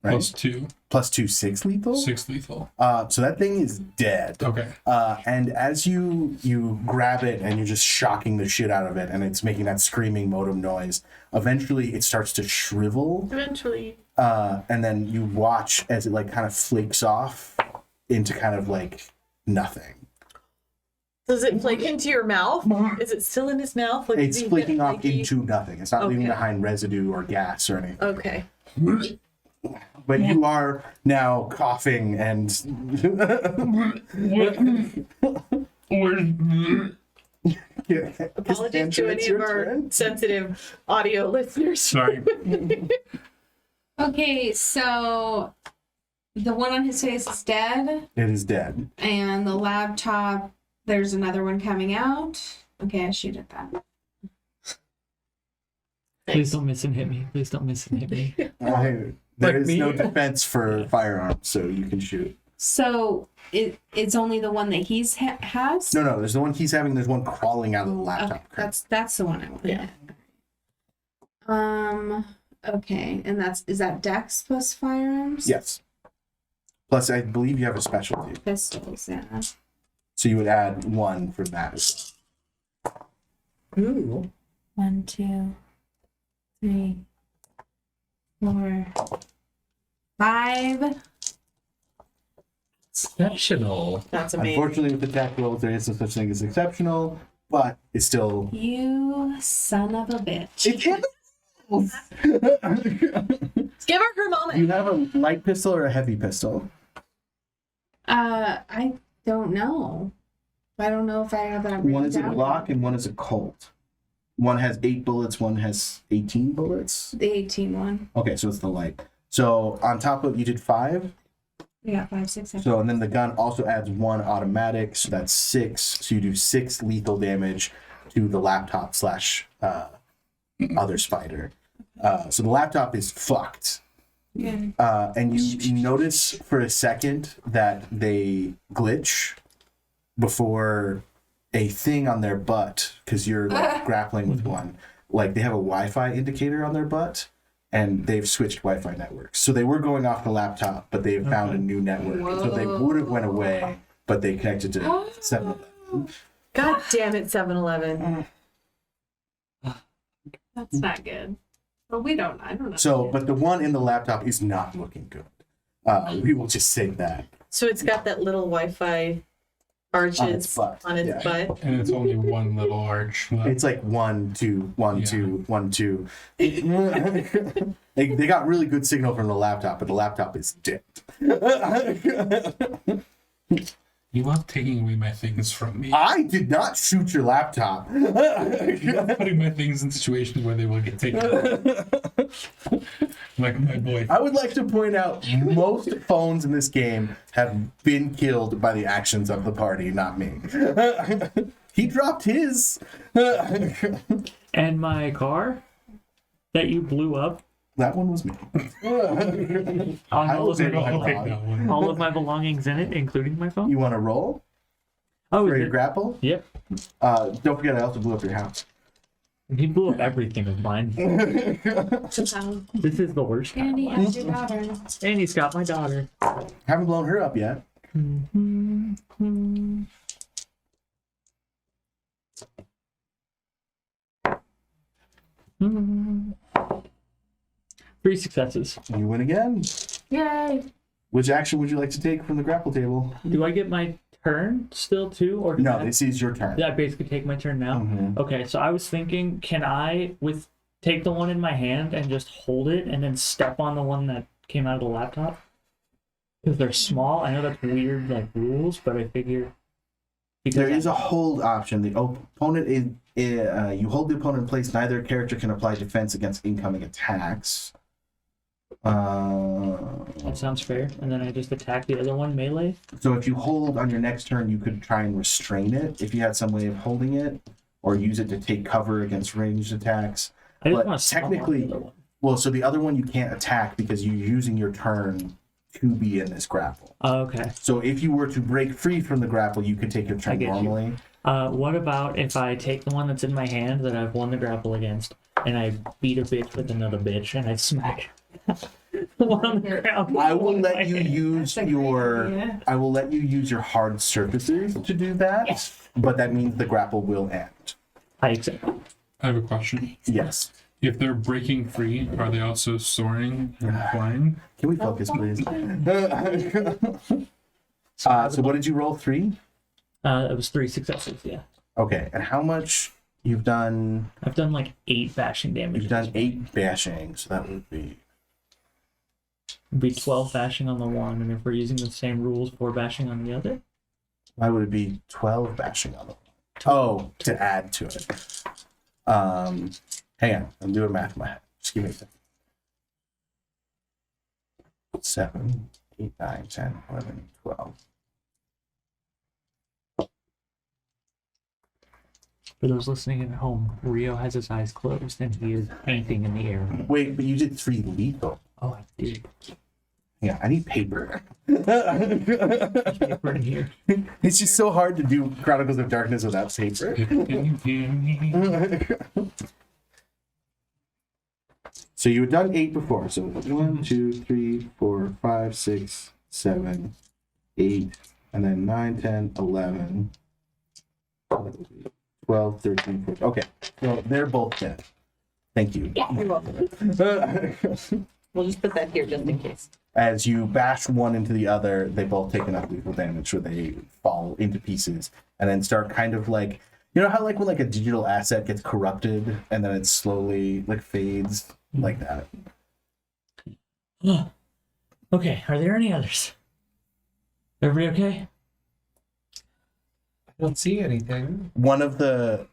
Right? Plus 2. Plus 2, 6 lethal? 6 lethal. So that thing is dead. Okay. And as you grab it and you're just shocking the shit out of it and it's making that screaming modem noise, eventually it starts to shrivel. Eventually. And then you watch as it like kind of flakes off into kind of like nothing. Does it flake into your mouth? Is it still in his mouth? Like, It's does he flaking get off flaky? into nothing. It's not leaving Okay. behind residue or gas or anything. Okay. But you are now coughing and Apologies to any of our sensitive audio listeners. Sorry. Okay, so the one on his face is dead, it is dead. and the laptop, there's another one coming out. Okay, I shoot at that. Please don't miss and hit me. Please don't miss and hit me. There Like is me? no defense for firearms, so you can shoot. So it's only the one that he's has. No, there's the one he's having. There's one crawling out of the laptop. Okay, that's the one I want. Yeah. Okay, and is that Dex plus firearms? Yes. Plus, I believe you have a specialty, Pistols, yeah. so you would add 1 for that as Ooh. 1, 2, 3, 4, 5. Exceptional. That's well. amazing. Unfortunately, with attack rolls, there is no such thing as exceptional, but it's still. You son of a bitch. It can. Give her her moment. You have a light pistol or a heavy pistol? I don't know. I don't know if I have that. One is a written down. Glock and one is a Colt. One has 8 bullets, one has 18 bullets. The 18 one. Okay, so it's the light. So on top of, you did 5. We got 5, 6, 7. So and then the gun also adds 1 automatic, so that's 6. So you do 6 lethal damage to the laptop slash other spider. So the laptop is fucked. Yeah. And you notice for a second that they glitch before a thing on their butt, because you're like grappling with one. Like they have a Wi-Fi indicator on their butt, and they've switched Wi-Fi networks. So they were going off the laptop, but they've found a new network. So they would have went away, but they connected to 7-Eleven. God damn it, 7-Eleven. That's not good. But I don't know. So, but the one in the laptop is not looking good. We will just say that. So it's got that little Wi-Fi arches On its butt, yeah. butt. And it's only one little arch left. It's like 1, 2, 1, Yeah. 2, 1, 2. They got really good signal from the laptop, but the laptop is dead. You love taking away my things from me. I did not shoot your laptop. You love putting my things in situations where they will get taken away. Like my boy. I would like to point out most phones in this game have been killed by the actions of the party, not me. He dropped his. And my car that you blew up, That one was me. on I all, was of able my, to- I'll take that one. all of my belongings in it, including my phone. You want to roll Oh, for is your it? grapple? Yep. Don't forget, I also blew up your house. He blew up everything of mine. This is the worst. Andy time. has your daughter. And he's got my daughter. Haven't blown her up yet. Three successes. You win again. Yay. Which action would you like to take from the grapple table? Do I get my turn still too, or No, this is your turn. did I basically take my turn now? Mhm. Okay, so I was thinking, can I take the one in my hand and just hold it and then step on the one that came out of the laptop? Because they're small. I know that's weird, like rules, but I figure There is a hold option. The opponent is you hold the opponent in place. Neither character can apply defense against incoming attacks. that sounds fair. And then I just attack the other one melee. So if you hold on your next turn, you could try and restrain it if you had some way of holding it, or use it to take cover against ranged attacks. I just But want to technically, the other one. well, so the other one you can't attack because you're using your turn to be in this grapple. Oh, okay. So if you were to break free from the grapple, you could take your I turn get you. normally. What about if I take the one that's in my hand that I've won the grapple against, and I beat a bitch with another bitch, and I smack the one on the ground? I will with my let you hand? use your. I will let you use your hard surfaces to do that. Yes. But that means the grapple will end. I accept. I have a question. Yes. If they're breaking free, are they also soaring and flying? Can we focus, please? So what did you roll? 3? It was 3 successes. Yeah, Okay. And how much you've done? I've done like 8 bashing damage. You've done 8 bashing, so that would be. It'd be 12 bashing on the one, and if we're using the same rules, 4 bashing on the other. Why would it be 12 bashing on the one? Oh, to add to it. Hang on, I'm doing math in my head. Just give me a second. 7, 8, 9, 10, 11, 12. For those listening at home, Rio has his eyes closed and he is painting in the air. Wait, but you did 3 lethal. Oh, I did. Yeah, I need paper. Paper in here. It's just so hard to do Chronicles of Darkness without paper. So you had done 8 before. So 1, 2, 3, 4, 5, 6, 7, 8, and then 9, 10, 11, 12, 13, 14. Okay, so they're both dead. Thank you. You're welcome. We'll just put that here just in case. As you bash one into the other, they both take enough lethal damage where they fall into pieces and then start kind of like, you know how like when like a digital asset gets corrupted and then it slowly like fades like that. Okay, are there any others? Everybody okay? I don't see anything. One of the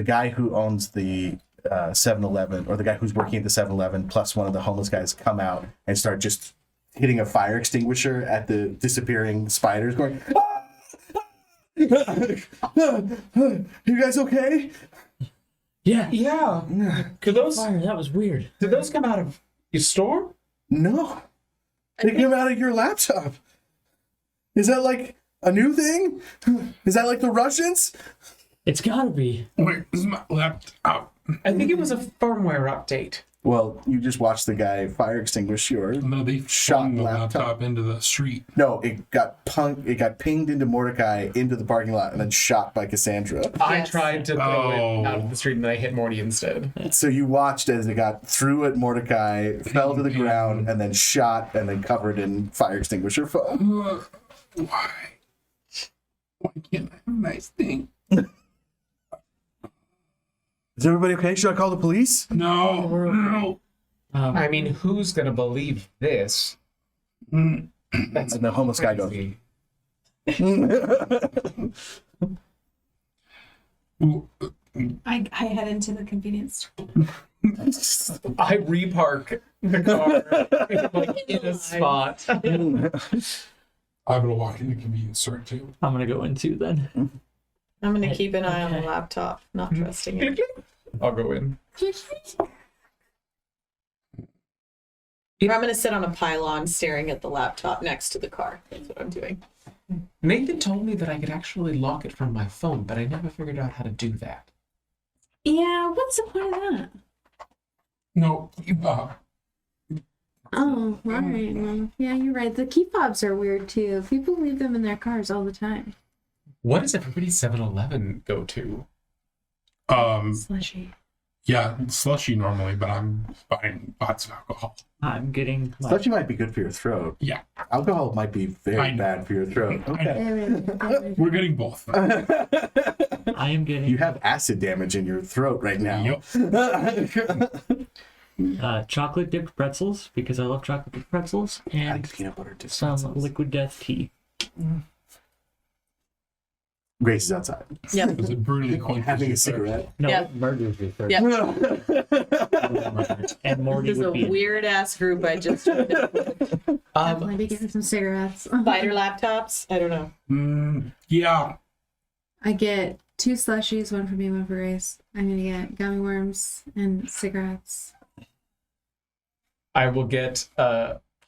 guy who owns the 7-Eleven, or the guy who's working at the 7-Eleven, plus one of the homeless guys come out and start just hitting a fire extinguisher at the disappearing spiders, going, "Ah! You guys okay?" Yeah. Yeah. Could those Fire, that was weird. did those come out of your store? No, they came out of your laptop. Is that like a new thing? Is that like the Russians? It's gotta be. Wait, this is my laptop. I think it was a firmware update. Well, you just watched the guy fire extinguish yours. No, they Shot flung the laptop. laptop into the street. No, it got pinged into Mordechai into the parking lot and then shot by Cassandra. I Yes. tried to throw it Oh. out of the street and then I hit Morty instead. So you watched as it got through at Mordecai, fell to the ground, and then shot, and then covered in fire extinguisher foam. Why? Why can't I have a nice thing? Is everybody okay? Should I call the police? No, no. I mean, who's gonna believe this? That's And the homeless guy goes, crazy. Ooh, I head into the convenience store. I repark the car like in a spot. I'm gonna walk into convenience store too. I'm gonna go in too then. I'm gonna keep an eye on the Okay. laptop, not trusting it. I'll go in. I'm gonna sit on a pylon staring at the laptop next to the car. That's what I'm doing. Nathan told me that I could actually lock it from my phone, but I never figured out how to do that. Yeah, what's the point of that? No, keep up. Oh, right. Well, yeah, you're right. The key fobs are weird too. People leave them in their cars all the time. What does everybody's 7-Eleven go to? Slushy. Yeah, slushy normally, but I'm buying lots of alcohol. I'm getting my Slushy might be good for your throat. Yeah, Alcohol might be I very know. bad for your throat. Okay. we're getting both. I am getting You have acid damage in your throat right now. Yep. chocolate dipped pretzels because I love chocolate dipped pretzels, I like and peanut butter dipped some pretzels. liquid death tea. Grace is outside. Yep. Was it brutally quenches Having your a cigarette. No, Yeah. it murders you first. Yeah. And Morty This is a would be in. weird ass group I just joined up with. Definitely be getting some cigarettes. Spider laptops? I don't know. Yeah. I get 2 slushies, one for me, one for Grace. I'm gonna get gummy worms and cigarettes. I will get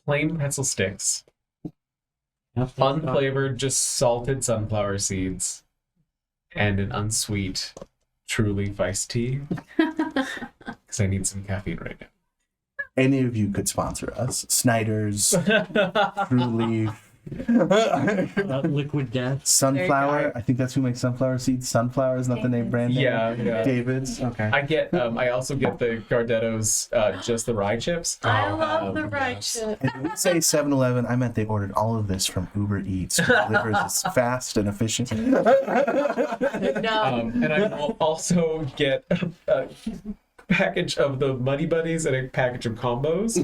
plain pretzel sticks, unflavored, just salted sunflower seeds, and an unsweet True Leaf iced tea. Because I need some caffeine right now. Any of you could sponsor us. Snyder's, True Leaf, Liquid death. Sunflower. I think that's who makes sunflower seeds. Sunflower is not the name brand name. Yeah. David's. Okay. I also get the Gardetto's, just the rye chips. I love the yes. right shit. And when we say 7-Eleven, I meant they ordered all of this from Uber Eats. Who delivers this fast and efficient. No. And I will also get a package of the Muddy Buddies and a package of combos.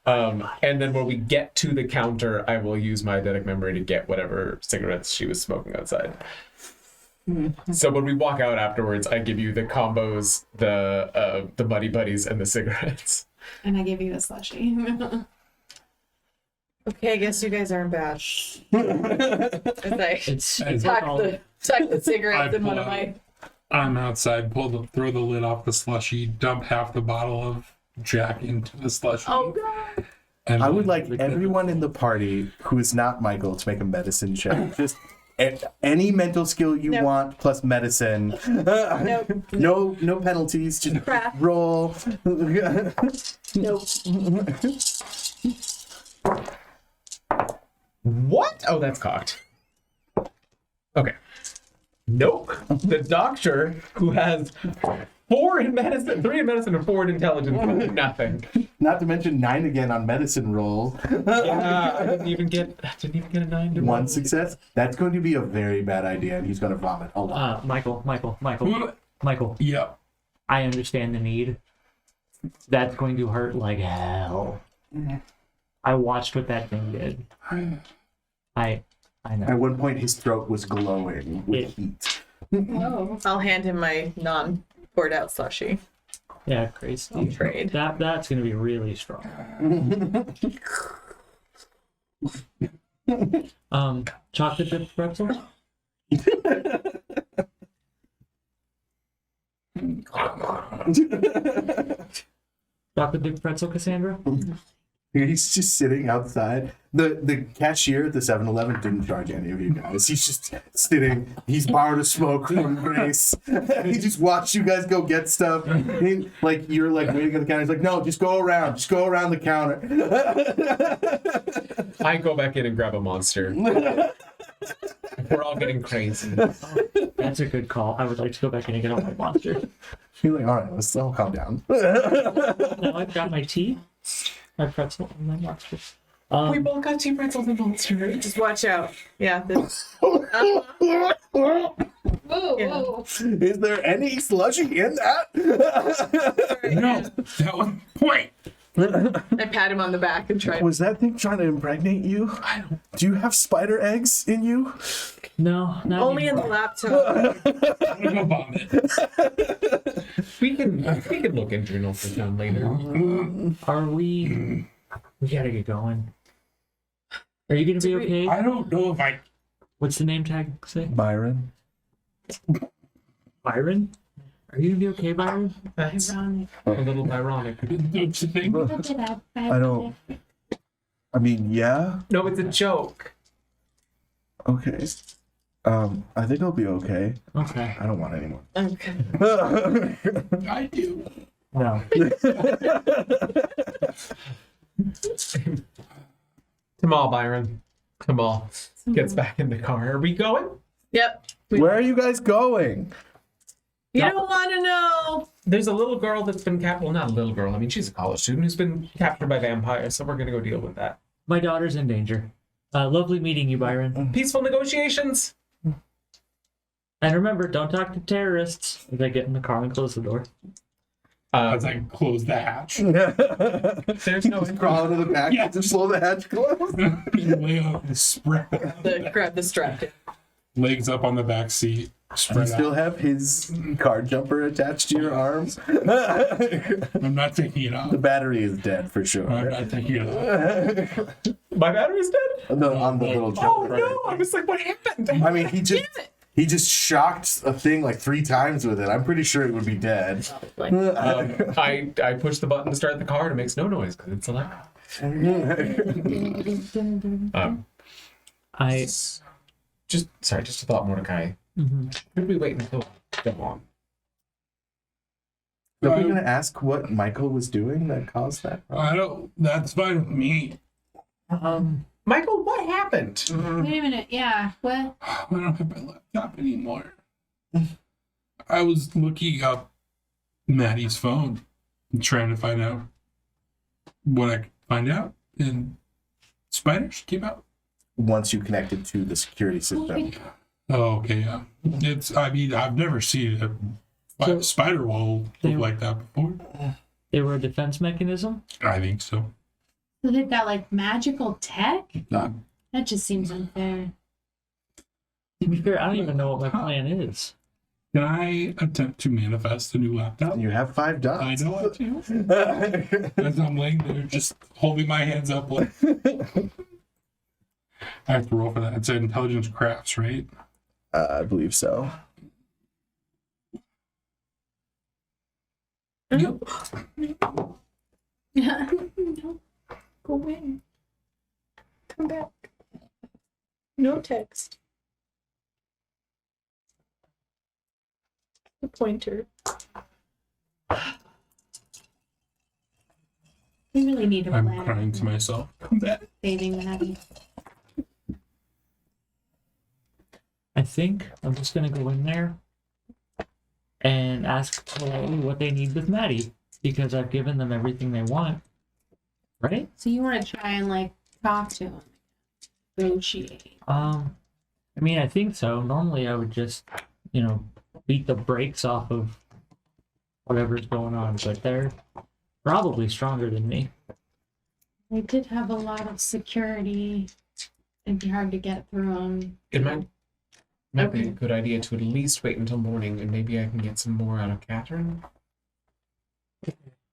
And then when we get to the counter, I will use my eidetic memory to get whatever cigarettes she was smoking outside. So when we walk out afterwards, I give you the combos, the Muddy Buddies, and the cigarettes. And I give you a slushie. Okay, I guess you guys aren't bad. As It's I like all, tuck the cigarettes I in one of pull out. my. I'm outside. Throw the lid off the slushy. Dump half the bottle of Jack into the slushy. Oh god. And I would like everyone in the party who is not Michael to make a medicine check. Just any mental skill you No. want plus medicine. Nope. No penalties. Just Crap. roll. Nope. What? Oh, that's cocked. Okay. Nope. The doctor who has 4 in medicine, 3 in medicine, and 4 in intelligence, nothing. Not to mention 9 again on medicine roll. I didn't even get a 9 to One success. That's going to be a very bad idea, and he's going to vomit a lot. Michael. Yeah. I understand the need. That's going to hurt like hell. I watched what that thing did. I know. At one point, his throat was glowing with heat. Whoa. I'll hand him my non-poured out slushy. Yeah, crazy. I'll trade. That's gonna be really strong. Chocolate dipped pretzel. Chocolate dipped pretzel, Cassandra. He's just sitting outside. The cashier at the 7-Eleven didn't charge any of you guys. He's just sitting. He's borrowed a smoke from Grace. He just watched you guys go get stuff. You're like waiting at the counter. He's like, no, just go around the counter. I go back in and grab a monster. We're all getting crazy. That's a good call. I would like to go back in and get all my monster. He's like, all right, let's all calm down. Now I've got my tea, my pretzel, and my monster. We both got 2 pretzels and monster. Just watch out. Yeah. Whoa, Yeah. whoa. Is there any slushy in that? No, that was the point. I pat him on the back and try. Was that thing trying to impregnate you? Do you have spider eggs in you? No, not Only in the anymore. laptop. I'm gonna vomit. We can look in journal for them later. Are we? We gotta get going. Are you gonna be okay? I don't know if I. What's the name tag say? Byron? Byron? Are you gonna be okay, Byron? That's Ironic. a little ironic. Don't you think? I don't. I mean, yeah. No, it's a joke. Okay. I think I'll be okay. Okay. I don't want any more. Okay. I do. No. Tamal, Byron. Tamal gets back in the car. Are we going? Yep. Where are you guys going? You don't want to know. There's a little girl that's been well, not a little girl. I mean, she's a college student who's been captured by vampires, so we're gonna go deal with that. My daughter's in danger. Lovely meeting you, Byron. Peaceful negotiations. And remember, don't talk to terrorists. As I get in the car and close the door. As I close the hatch. There's no Just crawl into the back Yeah. to slow the hatch close. Lay on the spread. Grab the strap. Legs up on the back seat. You Spread still out. have his car jumper attached to your arms. I'm not taking it The off. battery is dead for sure. I'm not taking it off. My battery's dead? No, on the little Oh jumper. no! I was like, what happened? I mean, he just shocked a thing like 3 times with it. I'm pretty sure it would be dead. I pushed the button to start the car and it makes no noise because it's electric. I Just a thought, Mordecai. Should we wait until dawn? Are we going to ask what Michael was doing that caused that? I don't. That's fine with me. Michael, what happened? Wait a minute. Yeah. What? I don't have my laptop anymore. I was looking up Maddie's phone and trying to find out what I could find out, and spiders came out. Once you connected to the security system. Oh, okay, yeah. I mean, I've never seen a spider wall look like that before. they were a defense mechanism. I think so. So they've got like magical tech? No. That just seems unfair. To be fair, I don't even know what my plan is. Can I attempt to manifest a new laptop? You have 5 dots. I know I do. As I'm laying there, just holding my hands up like. I have to roll for that. It's an intelligence crafts, right? I believe so. Yep. No. Go away. Come back. No text. The pointer. We really need a I'm plan. crying to myself. Come back. Saving Maddie. I think I'm just gonna go in there and ask politely what they need with Maddie because I've given them everything they want. Right? So you want to try and like talk to him, negotiate. I mean, I think so. Normally, I would just, beat the brakes off of whatever's going on, but they're probably stronger than me. They did have a lot of security. It'd be hard to get through them. It might be a good idea to at least wait until morning and maybe I can get some more out of Catherine.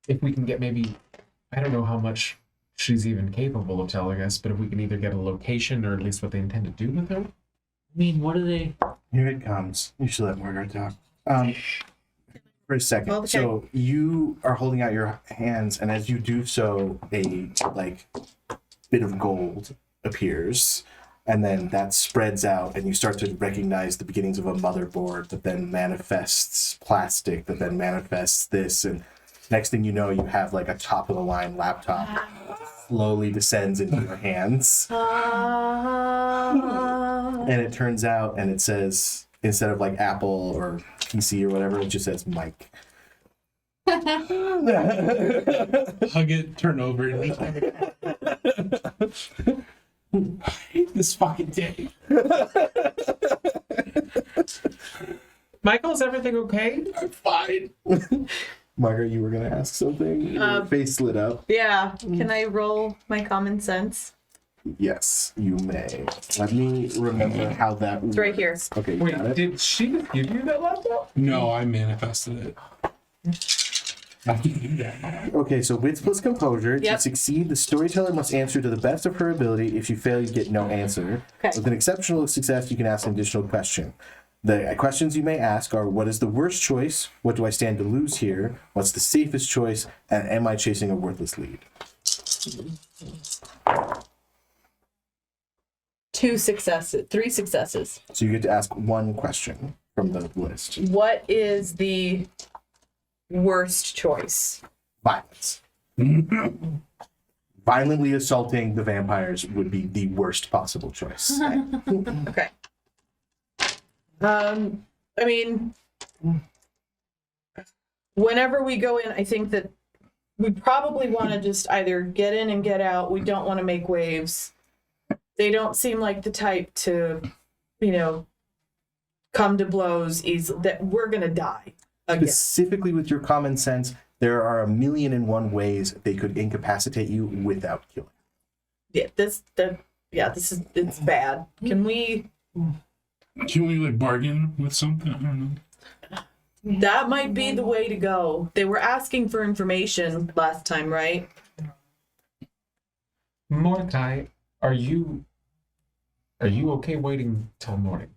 If we can get maybe, I don't know how much she's even capable of telling us, but if we can either get a location or at least what they intend to do with her. I mean, what do they? Here it comes. You should let Margaret talk. For a second. Okay. So you are holding out your hands, and as you do so, a bit of gold appears, and then that spreads out, and you start to recognize the beginnings of a motherboard that then manifests plastic, that then manifests this, and next thing you know, you have like a top of the line laptop slowly descends into your hands. And it turns out, and it says, instead of like Apple or PC or whatever, it just says Mike. Hug it, turn over, and just have it. I hate this fucking day. Michael, is everything okay? I'm fine. Margaret, you were going to ask something? Your face lit up. Yeah. Can I roll my common sense? Yes, you may. Let me remember how that works. It's right here. Okay, you Wait, got it. did she just give you that laptop? No, I manifested it. I can do that. Okay, so wits plus composure. Yep. To succeed, the storyteller must answer to the best of her ability. If you fail, you get no answer. Okay. With an exceptional success, you can ask an additional question. The questions you may ask are, what is the worst choice? What do I stand to lose here? What's the safest choice? And am I chasing a worthless lead? 2 successes. 3 successes. So you get to ask one question from the list. What is the worst choice? Violence. Violently assaulting the vampires would be the worst possible choice. Okay. I mean, whenever we go in, I think that we probably want to just either get in and get out. We don't want to make waves. They don't seem like the type to, come to blows easily. That we're gonna die again. Specifically with your common sense, there are 1,000,001 ways they could incapacitate you without killing. Yeah, this is it's bad. Can we? Can we like bargain with something? I don't know. That might be the way to go. They were asking for information last time, right? Mordechai, are you okay waiting till morning?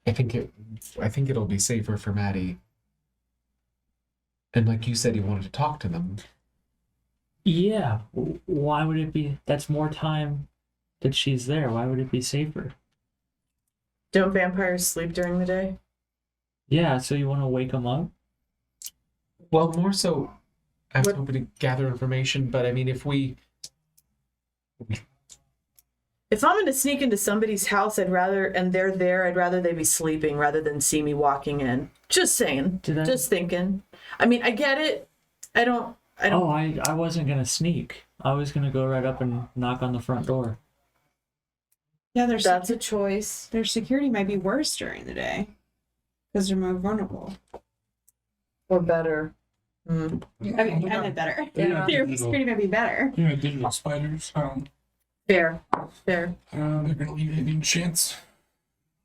I think it'll be safer for Maddie. And like you said, you wanted to talk to them. Yeah. Why would it be? That's more time that she's there. Why would it be safer? Don't vampires sleep during the day? Yeah. So you want to wake them up? Well, more so, I was What- hoping to gather information, but I mean, if If I'm going to sneak into somebody's house, I'd rather they be sleeping rather than see me walking in. Just saying. Just thinking. I mean, I get it. I don't. Oh, I wasn't gonna sneak. I was gonna go right up and knock on the front door. Yeah, That's a choice. their security might be worse during the day because they're more vulnerable. Or better. I mean, I meant better. Yeah. Their security might be better. Yeah, digital spiders. Fair. They're gonna leave it any chance.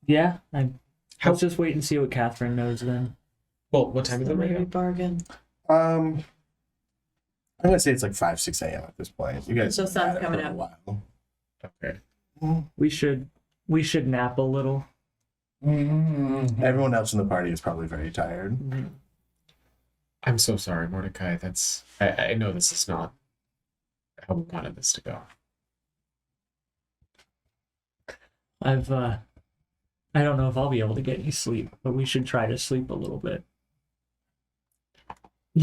Yeah. Let's just wait and see what Catherine knows then. well, what time is it right Maybe now? bargain. I'm gonna say it's like 5, 6 a.m. at this point. You guys So have been sun's at it coming for a up. while. Okay. We should nap a little. Everyone else in the party is probably very tired. I'm so sorry, Mordecai. I know this is not how we wanted this to go. I don't know if I'll be able to get any sleep, but we should try to sleep a little bit.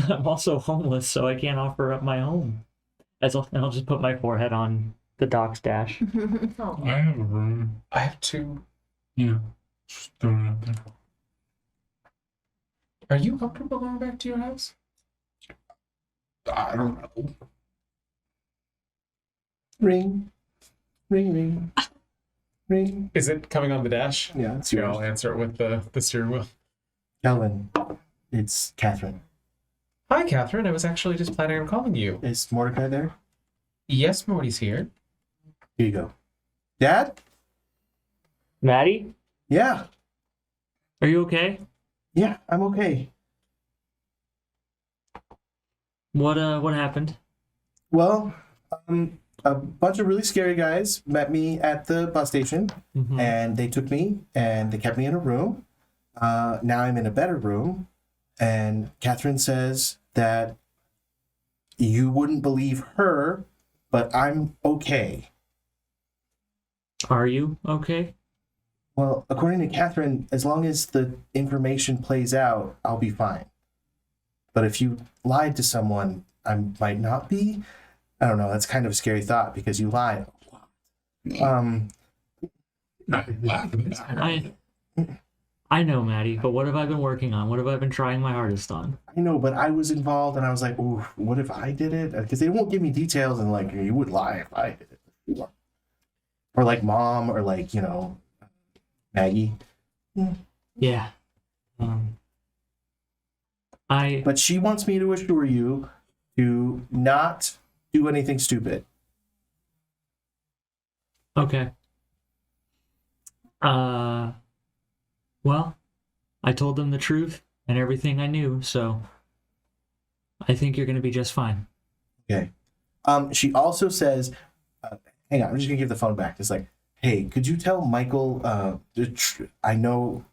I'm also homeless, so I can't offer up my home. I'll just put my forehead on the dock's dash. Oh. I have a room. I have two. Yeah. Just throwing it out there. Are you comfortable going back to your house? I don't know. Ring, ring, ring, ring. Is it coming on the dash? Yeah, it's Here, yours. I'll answer it with the steering wheel. Calvin, it's Catherine. Hi, Catherine. I was actually just planning on calling you. Is Mordecai there? Yes, Morty's here. Here you go. Dad? Maddie, Yeah, are you okay? yeah, I'm okay. What happened? Well, a bunch of really scary guys met me at the bus station, Mhm. and they took me and they kept me in a room. Now I'm in a better room, and Catherine says that you wouldn't believe her, but I'm okay. Are you okay? Well, according to Catherine, as long as the information plays out, I'll be fine. But if you lied to someone, I might not be. I don't know. That's kind of a scary thought because you lie a lot. Not laughing at that. I know, Maddie, but what have I been working on? What have I been trying my hardest on? I know, but I was involved, and I was like, "Ooh, what if I did it?" Because they won't give me details, and like, you would lie if I did it, or like mom, or like Maggie. Yeah. I But she wants me to assure you to not do anything stupid. okay. Well, I told them the truth and everything I knew, so I think you're gonna be just fine. Okay. She also says, hang on, I'm just gonna give the phone back. It's like, hey, could you tell Michael? I know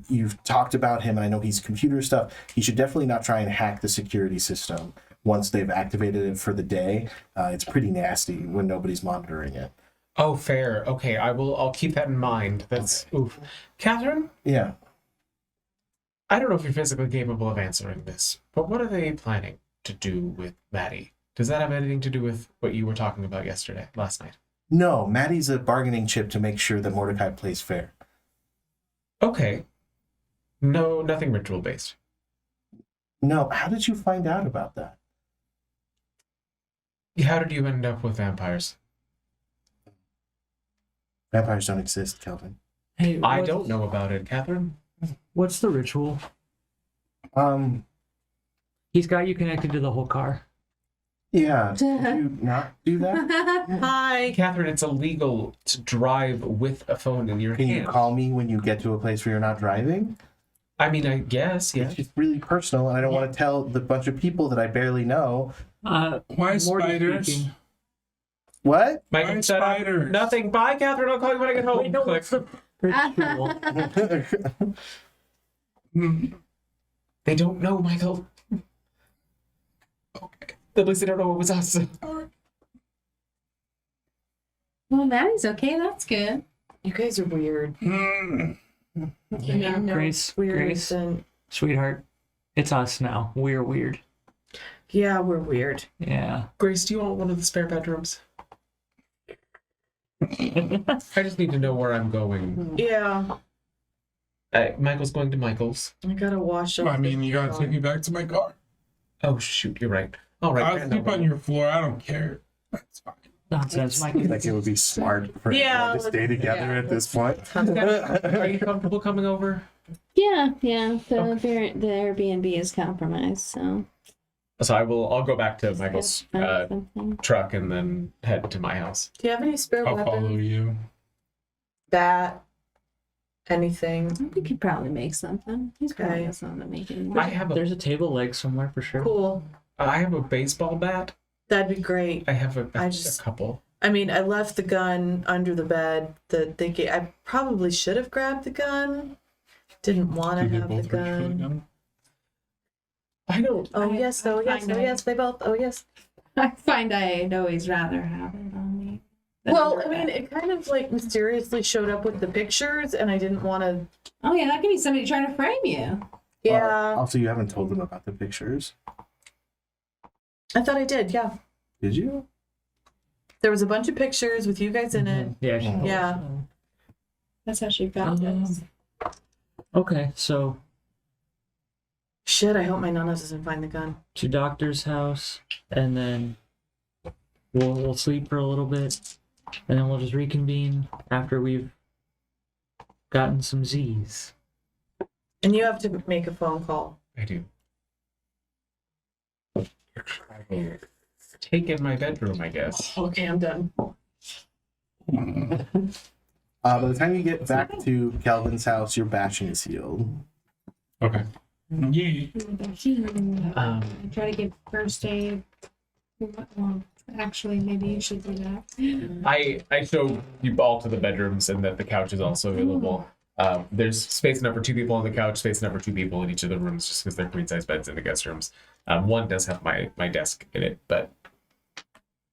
you've talked about him, and I know he's computer stuff. He should definitely not try and hack the security system once they've activated it for the day. It's pretty nasty when nobody's monitoring it. Oh, fair. Okay, I'll keep that in mind. That's oof. Catherine, Yeah. I don't know if you're physically capable of answering this, but what are they planning to do with Maddie? Does that have anything to do with what you were talking about last night? No, Maddie's a bargaining chip to make sure that Mordecai plays fair. Okay. No, nothing ritual based. No, how did you find out about that? How did you end up with vampires? Vampires don't exist, Kelvin. Hey, I don't know about it, Catherine. What's the ritual? He's got you connected to the whole car. Yeah. Could you not do that? Hi. Catherine, it's illegal to drive with a phone in your Can hand. you call me when you get to a place where you're not driving? I mean, I guess, yeah. It's just really personal, and I don't want to tell the bunch of people that I barely know. Why Morty spiders? speaking. What? Michael Why said, spiders? nothing. Bye, Catherine. I'll call you when I get home. Wait, no, Click. what's the ritual? They don't know, Michael. Okay. At least they don't know it was us. Well, Maddie's okay. That's good. You guys are weird. Yeah, No, Grace, weird Grace, and sweetheart, it's us now. We're weird. yeah, we're weird. Yeah. Grace, do you want one of the spare bedrooms? I just need to know where I'm going. Yeah, Michael's going to Michael's. I gotta wash up. I mean, you gotta take me back to my car. Oh, shoot. You're right. All right. I'll sleep on your floor. I don't care. That's fine. Nonsense, Mike. Like it would be smart for Yeah, everyone to stay together yeah. at this point. Are you comfortable coming over? Yeah. The Airbnb is compromised, so So I'll go back to Michael's find something. truck and then head to my house. Do you have any spare I'll follow weapons? you. Bat? Anything? We could probably make something. He's probably Okay. got something to make it. I have There's a table leg somewhere for sure. Cool. I have a baseball bat. That'd be great. I have I a just- couple. I mean, I left the gun under the bed. I probably should have grabbed the gun. Didn't want Do to they have the both reach for the gun. gun? I don't. Oh I- yes, I oh yes, find oh I- yes, they both. Oh yes. I find I'd always rather have it on me. than Well, under I mean, bed. it kind of like mysteriously showed up with the pictures, and I didn't want to. Oh yeah, that could be somebody trying to frame you. Yeah, Also, you haven't told them about the pictures. I thought I did. Yeah, Did you? there was a bunch of pictures with you guys in it. Yeah. She told us. Yeah. That's how she found this. Okay, so Shit, I hope my nana doesn't find the gun. to doctor's house, and then we'll sleep for a little bit, and then we'll just reconvene after we've gotten some Z's. And you have to make a phone call. I do. Take in my bedroom, I guess. Okay, I'm done. By the time you get back to Calvin's house, your bashing is healed. Okay. Yeah. Try to give first aid. Well, actually, maybe you should do that. I show you all to the bedrooms and that the couch is also available. There's space enough for 2 people on the couch, space enough for 2 people in each of the rooms, just because they're queen size beds in the guest rooms. One does have my desk in it, but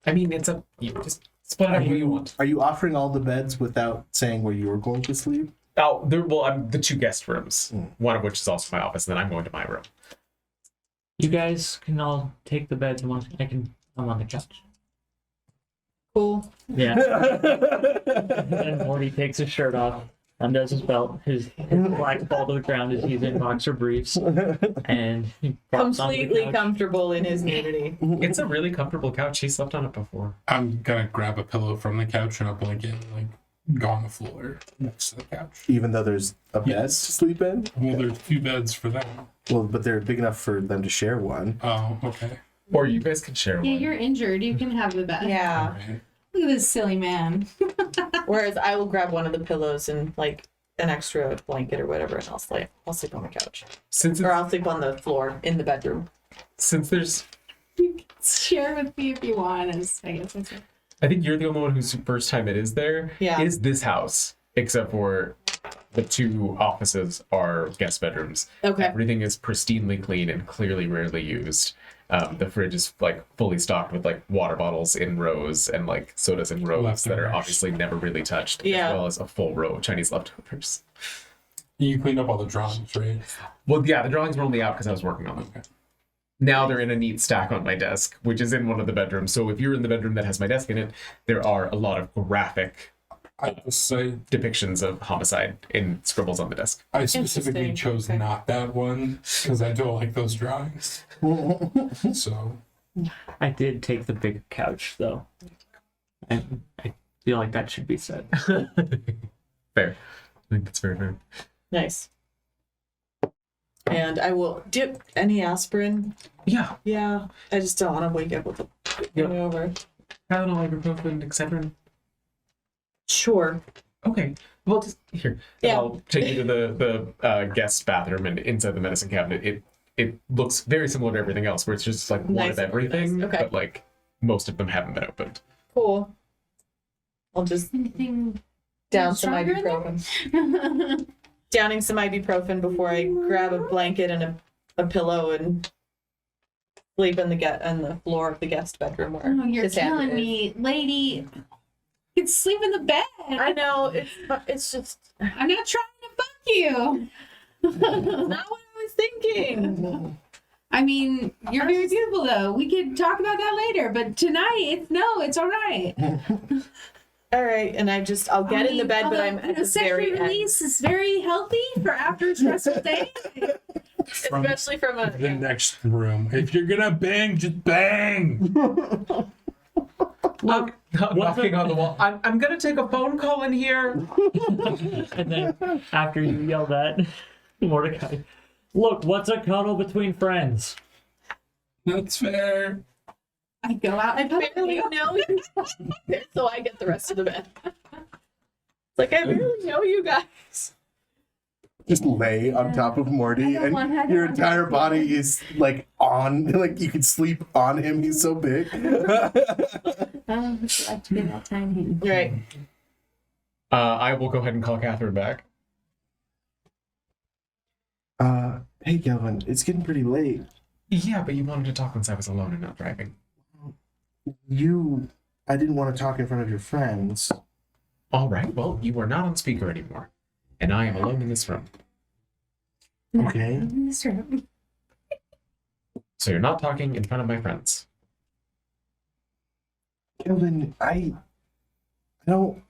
I mean, it's up. You just split it up where you want. Are you offering all the beds without saying where you're going to sleep? Oh, I'm the 2 guest rooms, one of which is also my office, and then I'm going to my room. You guys can all take the beds and I'm on the couch. Cool. Yeah. And then Morty takes his shirt off, undoes his belt, his black fall to the ground as he's in boxer briefs, and he flops onto the Completely couch. comfortable in his nudity. It's a really comfortable couch. He slept on it before. I'm gonna grab a pillow from the couch and a blanket and like go on the floor next to the couch. Even though there's a bed Yes. to sleep in? Well, there's 2 beds for them. Well, but they're big enough for them to share one. Oh, okay. Or you guys can share Yeah, one. you're injured. You can have the bed. Yeah. Alright. Look at this silly man. Whereas I will grab one of the pillows and like an extra blanket or whatever, and I'll sleep on the couch, Since or it's, I'll sleep on the floor in the bedroom. since there's, You can share with me if you want. I guess that's it. I think you're the only one whose first time it is there. Yeah. Is this house, except for the 2 offices are guest bedrooms. Okay. Everything is pristinely clean and clearly rarely used. The fridge is like fully stocked with like water bottles in rows and like sodas in rows that are Leftovers. obviously never really touched, Yeah. as well as a full row of Chinese leftovers. You cleaned up all the drawings, right? Well, yeah, the drawings were only out because I was working on them. Okay. Now they're in a neat stack on my desk, which is in one of the bedrooms. So if you're in the bedroom that has my desk in it, there are a lot of graphic I just say depictions of homicide in scribbles on the desk. I specifically Interesting. chose Okay. not that one because I don't like those drawings. So I did take the big couch though, and I feel like that should be said. Fair. I think that's very fair. Nice. And I will do any aspirin. Yeah. Yeah, I just don't want to wake up with a hangover. Tylenol, ibuprofen, Excedrin. Sure. Okay. Well, just here. Yeah. I'll take you to the guest bathroom, and inside the medicine cabinet, it looks very similar to everything else, where it's just like one Nice of and everything, organized. Okay. but like most of them haven't been opened. Cool. I'll just Anything down some stronger in there? ibuprofen. Downing some ibuprofen before I grab a blanket and a pillow and sleep on the floor of the guest bedroom where Oh, you're Cassandra killing is. me, lady. You can sleep in the bed. I know it's just I'm not trying to fuck you. not what I was thinking. I mean, you're very beautiful though. We could talk about that later, but tonight, it's all right. All right, and I'll get in the bed, but I'm at the sexual very end. release is very healthy for after a stressful day. Especially from a The next room. If you're gonna bang, just bang. Look, Knocking on the wall. I'm gonna take a phone call in here. and then after you yell that, Mordecai, look, what's a cuddle between friends? That's fair. I go out I and cuddle barely you. know you, so I get the rest of the bed. It's like I barely know you guys. Just lay on top of Morty, I don't want and to- your entire body is like on, like you can sleep on him. He's so big. Oh, would you like to be that tiny? Right. I will go ahead and call Catherine back. Hey, Kelvin, it's getting pretty late. Yeah, but you wanted to talk once I was alone and not driving. I didn't want to talk in front of your friends. All right. Well, you are not on speaker anymore, and I am alone in this room. Okay. In this room. So you're not talking in front of my friends. Kelvin, I don't.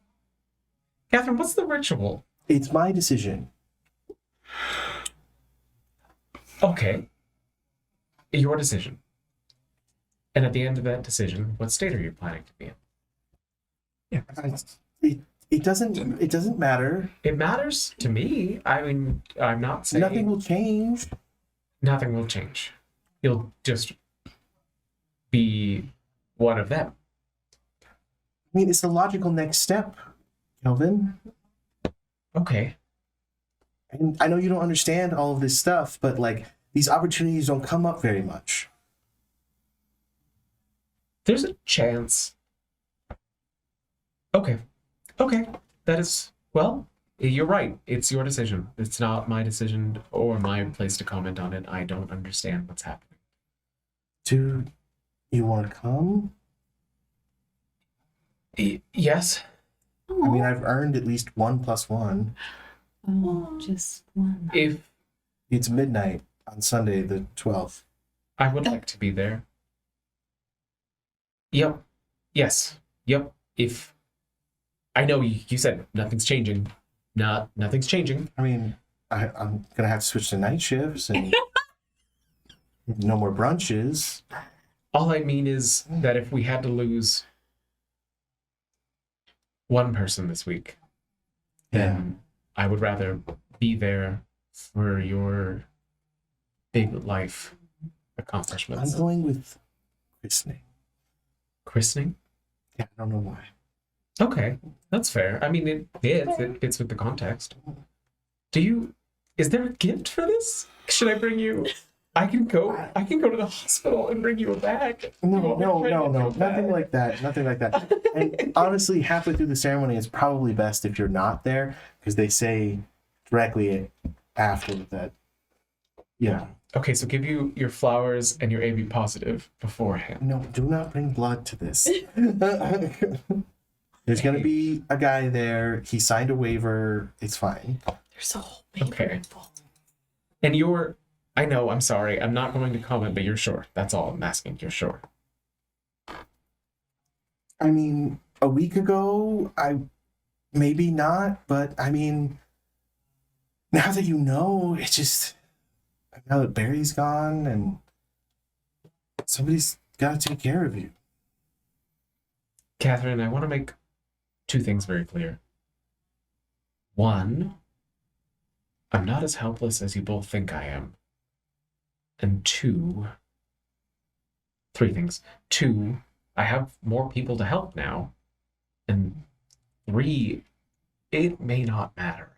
Catherine, what's the ritual? It's my decision. Okay. Your decision. And at the end of that decision, what state are you planning to be in? It doesn't matter. It matters to me. I mean, I'm not saying Nothing will change. nothing will change. You'll just be one of them. I mean, it's the logical next step, Kelvin. Okay. And I know you don't understand all of this stuff, but like these opportunities don't come up very much. There's a chance. Okay. That is, well, you're right. It's your decision. It's not my decision or my place to comment on it. I don't understand what's happening. Do you want to come? Yes. I mean, I've earned at least 1 + 1. Oh, just one. If It's midnight on Sunday, the 12th. I would like to be there. Yep. Yes. Yep. If I know you said nothing's changing. Nothing's changing. I mean, I'm going to have to switch to night shifts and no more brunches. All I mean is that if we had to lose one person this week, then I would rather be there for your big life I'm accomplishments. going with christening. Christening? Yeah, I don't know why. Okay, that's fair. I mean, it fits with the context. Is there a gift for this? Should I bring you? I can go to the hospital and bring you a bag. You No, want me to no, try no, to no. get you a bag? Nothing like that. Nothing like that. And honestly, halfway through the ceremony, it's probably best if you're not there because they say directly after that. Yeah. Okay, so give you your flowers and your AB positive beforehand. No, do not bring blood to this. There's going to be a guy there. He signed a waiver. It's fine. There's a whole paper Okay. full. And I know, I'm sorry. I'm not going to comment, but you're sure. That's all I'm asking. You're sure. I mean, a week ago, maybe not, but I mean, now that you know, it's just, now that Barry's gone and somebody's got to take care of you. Catherine, I want to make two things very clear. One, I'm not as helpless as you both think I am. And 2, 3 things. 2, I have more people to help now. And 3, it may not matter.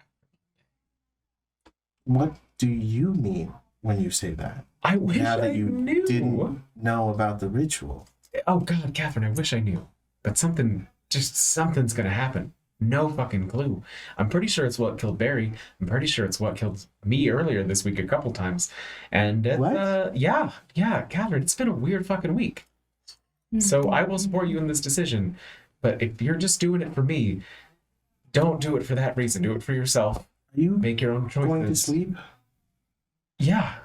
What do you mean when you say that? I wish Now I that you knew. didn't know about the ritual. Oh God, Catherine, I wish I knew. But something's gonna happen. No fucking clue. I'm pretty sure it's what killed Barry. I'm pretty sure it's what killed me earlier this week a couple times. And What? Yeah, Catherine, it's been a weird fucking week. So I will support you in this decision. But if you're just doing it for me, don't do it for that reason. Do it for yourself. Are you Make your own choices. going to sleep? Yeah,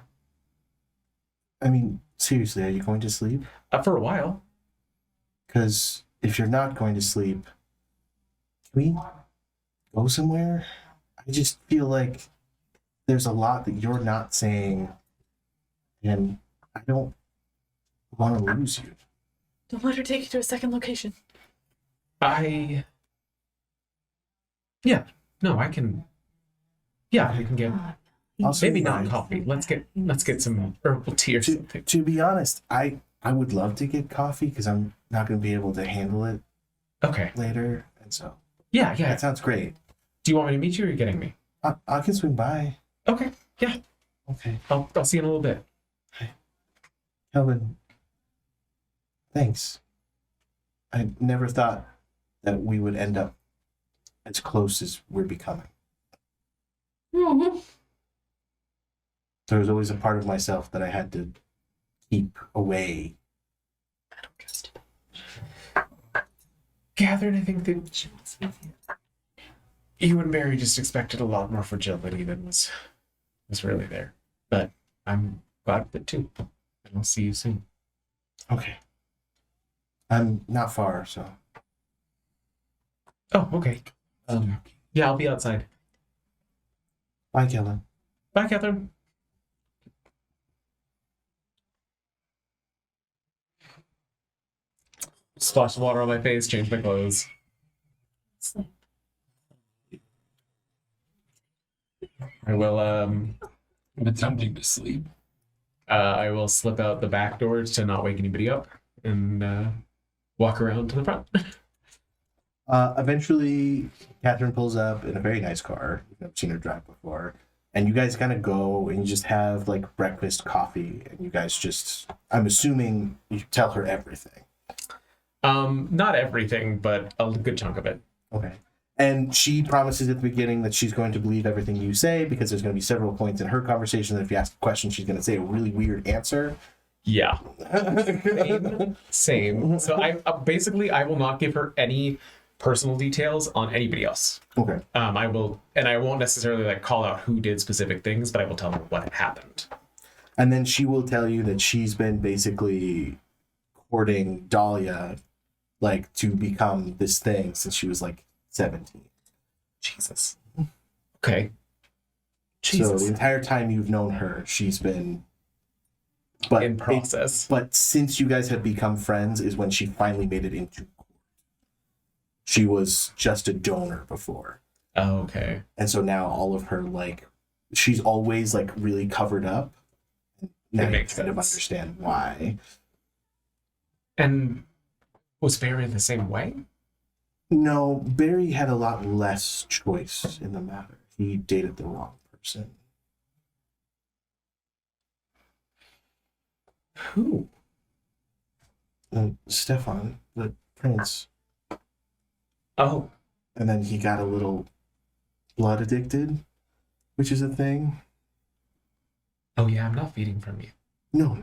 I mean, seriously, are you going to sleep? for a while. Because if you're not going to sleep, can we go somewhere? I just feel like there's a lot that you're not saying, and I don't want to lose you. Don't let her take you to a second location. I can. Yeah, I can get. Also, Maybe not coffee. Let's get some herbal tea or something. To be honest, I would love to get coffee because I'm not going to be able to handle it Okay. later, and so Yeah. that sounds great. Do you want me to meet you or are you getting me? I can swing by. Okay. Yeah. Okay, I'll see you in a little bit. Helen. Thanks. I never thought that we would end up as close as we're becoming. There was always a part of myself that I had to keep away. I don't trust him. Catherine, I think that you and Barry just expected a lot more fragility than was really there. But I'm glad of it too. And I'll see you soon. Okay. I'm not far, so. Oh, okay. Yeah, I'll be outside. Bye, Kellen. Bye, Catherine. Splash some water on my face, change my clothes. I will I'm attempting to sleep. I will slip out the back doors to not wake anybody up and walk around to the front. Eventually, Catherine pulls up in a very nice car. I've seen her drive before. And you guys kind of go and you just have like breakfast, coffee, and you guys just, I'm assuming you tell her everything. Not everything, but a good chunk of it. Okay. And she promises at the beginning that she's going to believe everything you say because there's going to be several points in her conversation that if you ask a question, she's going to say a really weird answer. Yeah. Same. So I basically I will not give her any personal details on anybody else. Okay. I won't necessarily like call out who did specific things, but I will tell her what happened. And then she will tell you that she's been basically courting Dahlia like to become this thing since she was like 17. Jesus. Okay. So Jesus. the entire time you've known her, she's been In process. But since you guys have become friends is when she finally made it into court. She was just a donor before. Oh, okay. And so now all of her like she's always like really covered up. Now you makes kind of sense. understand why. And was Barry the same way? No, Barry had a lot less choice in the matter. He dated the wrong person. Who? Stefan, the prince. Oh. And then he got a little blood addicted, which is a thing. Oh yeah, I'm not feeding from you. No,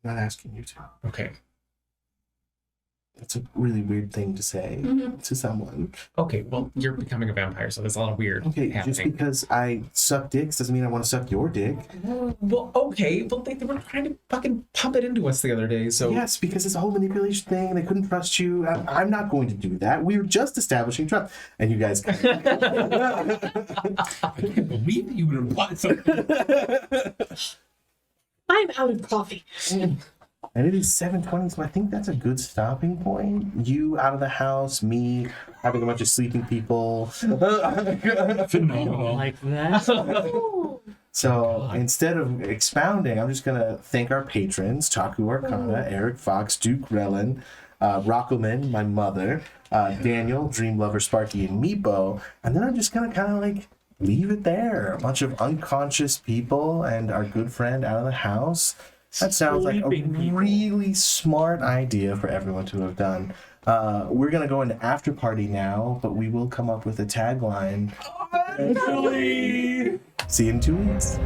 not asking you to. Okay. That's a really weird thing to say to someone. Okay, well, you're becoming a vampire, so there's a lot of weird Okay, happening. just because I suck dicks doesn't mean I want to suck your dick. Well, okay, but they were trying to fucking pump it into us the other day, so... Yes, because it's a whole manipulation thing. They couldn't trust you. I'm not going to do that. We were just establishing trust. And you guys... I can't believe that you would imply something. I'm out of coffee. And it is 7:20, so I think that's a good stopping point. You out of the house, me having a bunch of sleeping people. Phenomenal. Like that. So instead of expounding, I'm just going to thank our patrons, Taku Arcana, Eric Fox, Duke Relin, Rockelman, my mother, Daniel, Dream Lover, Sparky, and Meepo. And then I'm just going to kind of like leave it there. A bunch of unconscious people and our good friend out of the house. That sounds like a Sleeping people. really smart idea for everyone to have done. We're going to go into after party now, but we will come up with a tagline. See you in 2 weeks.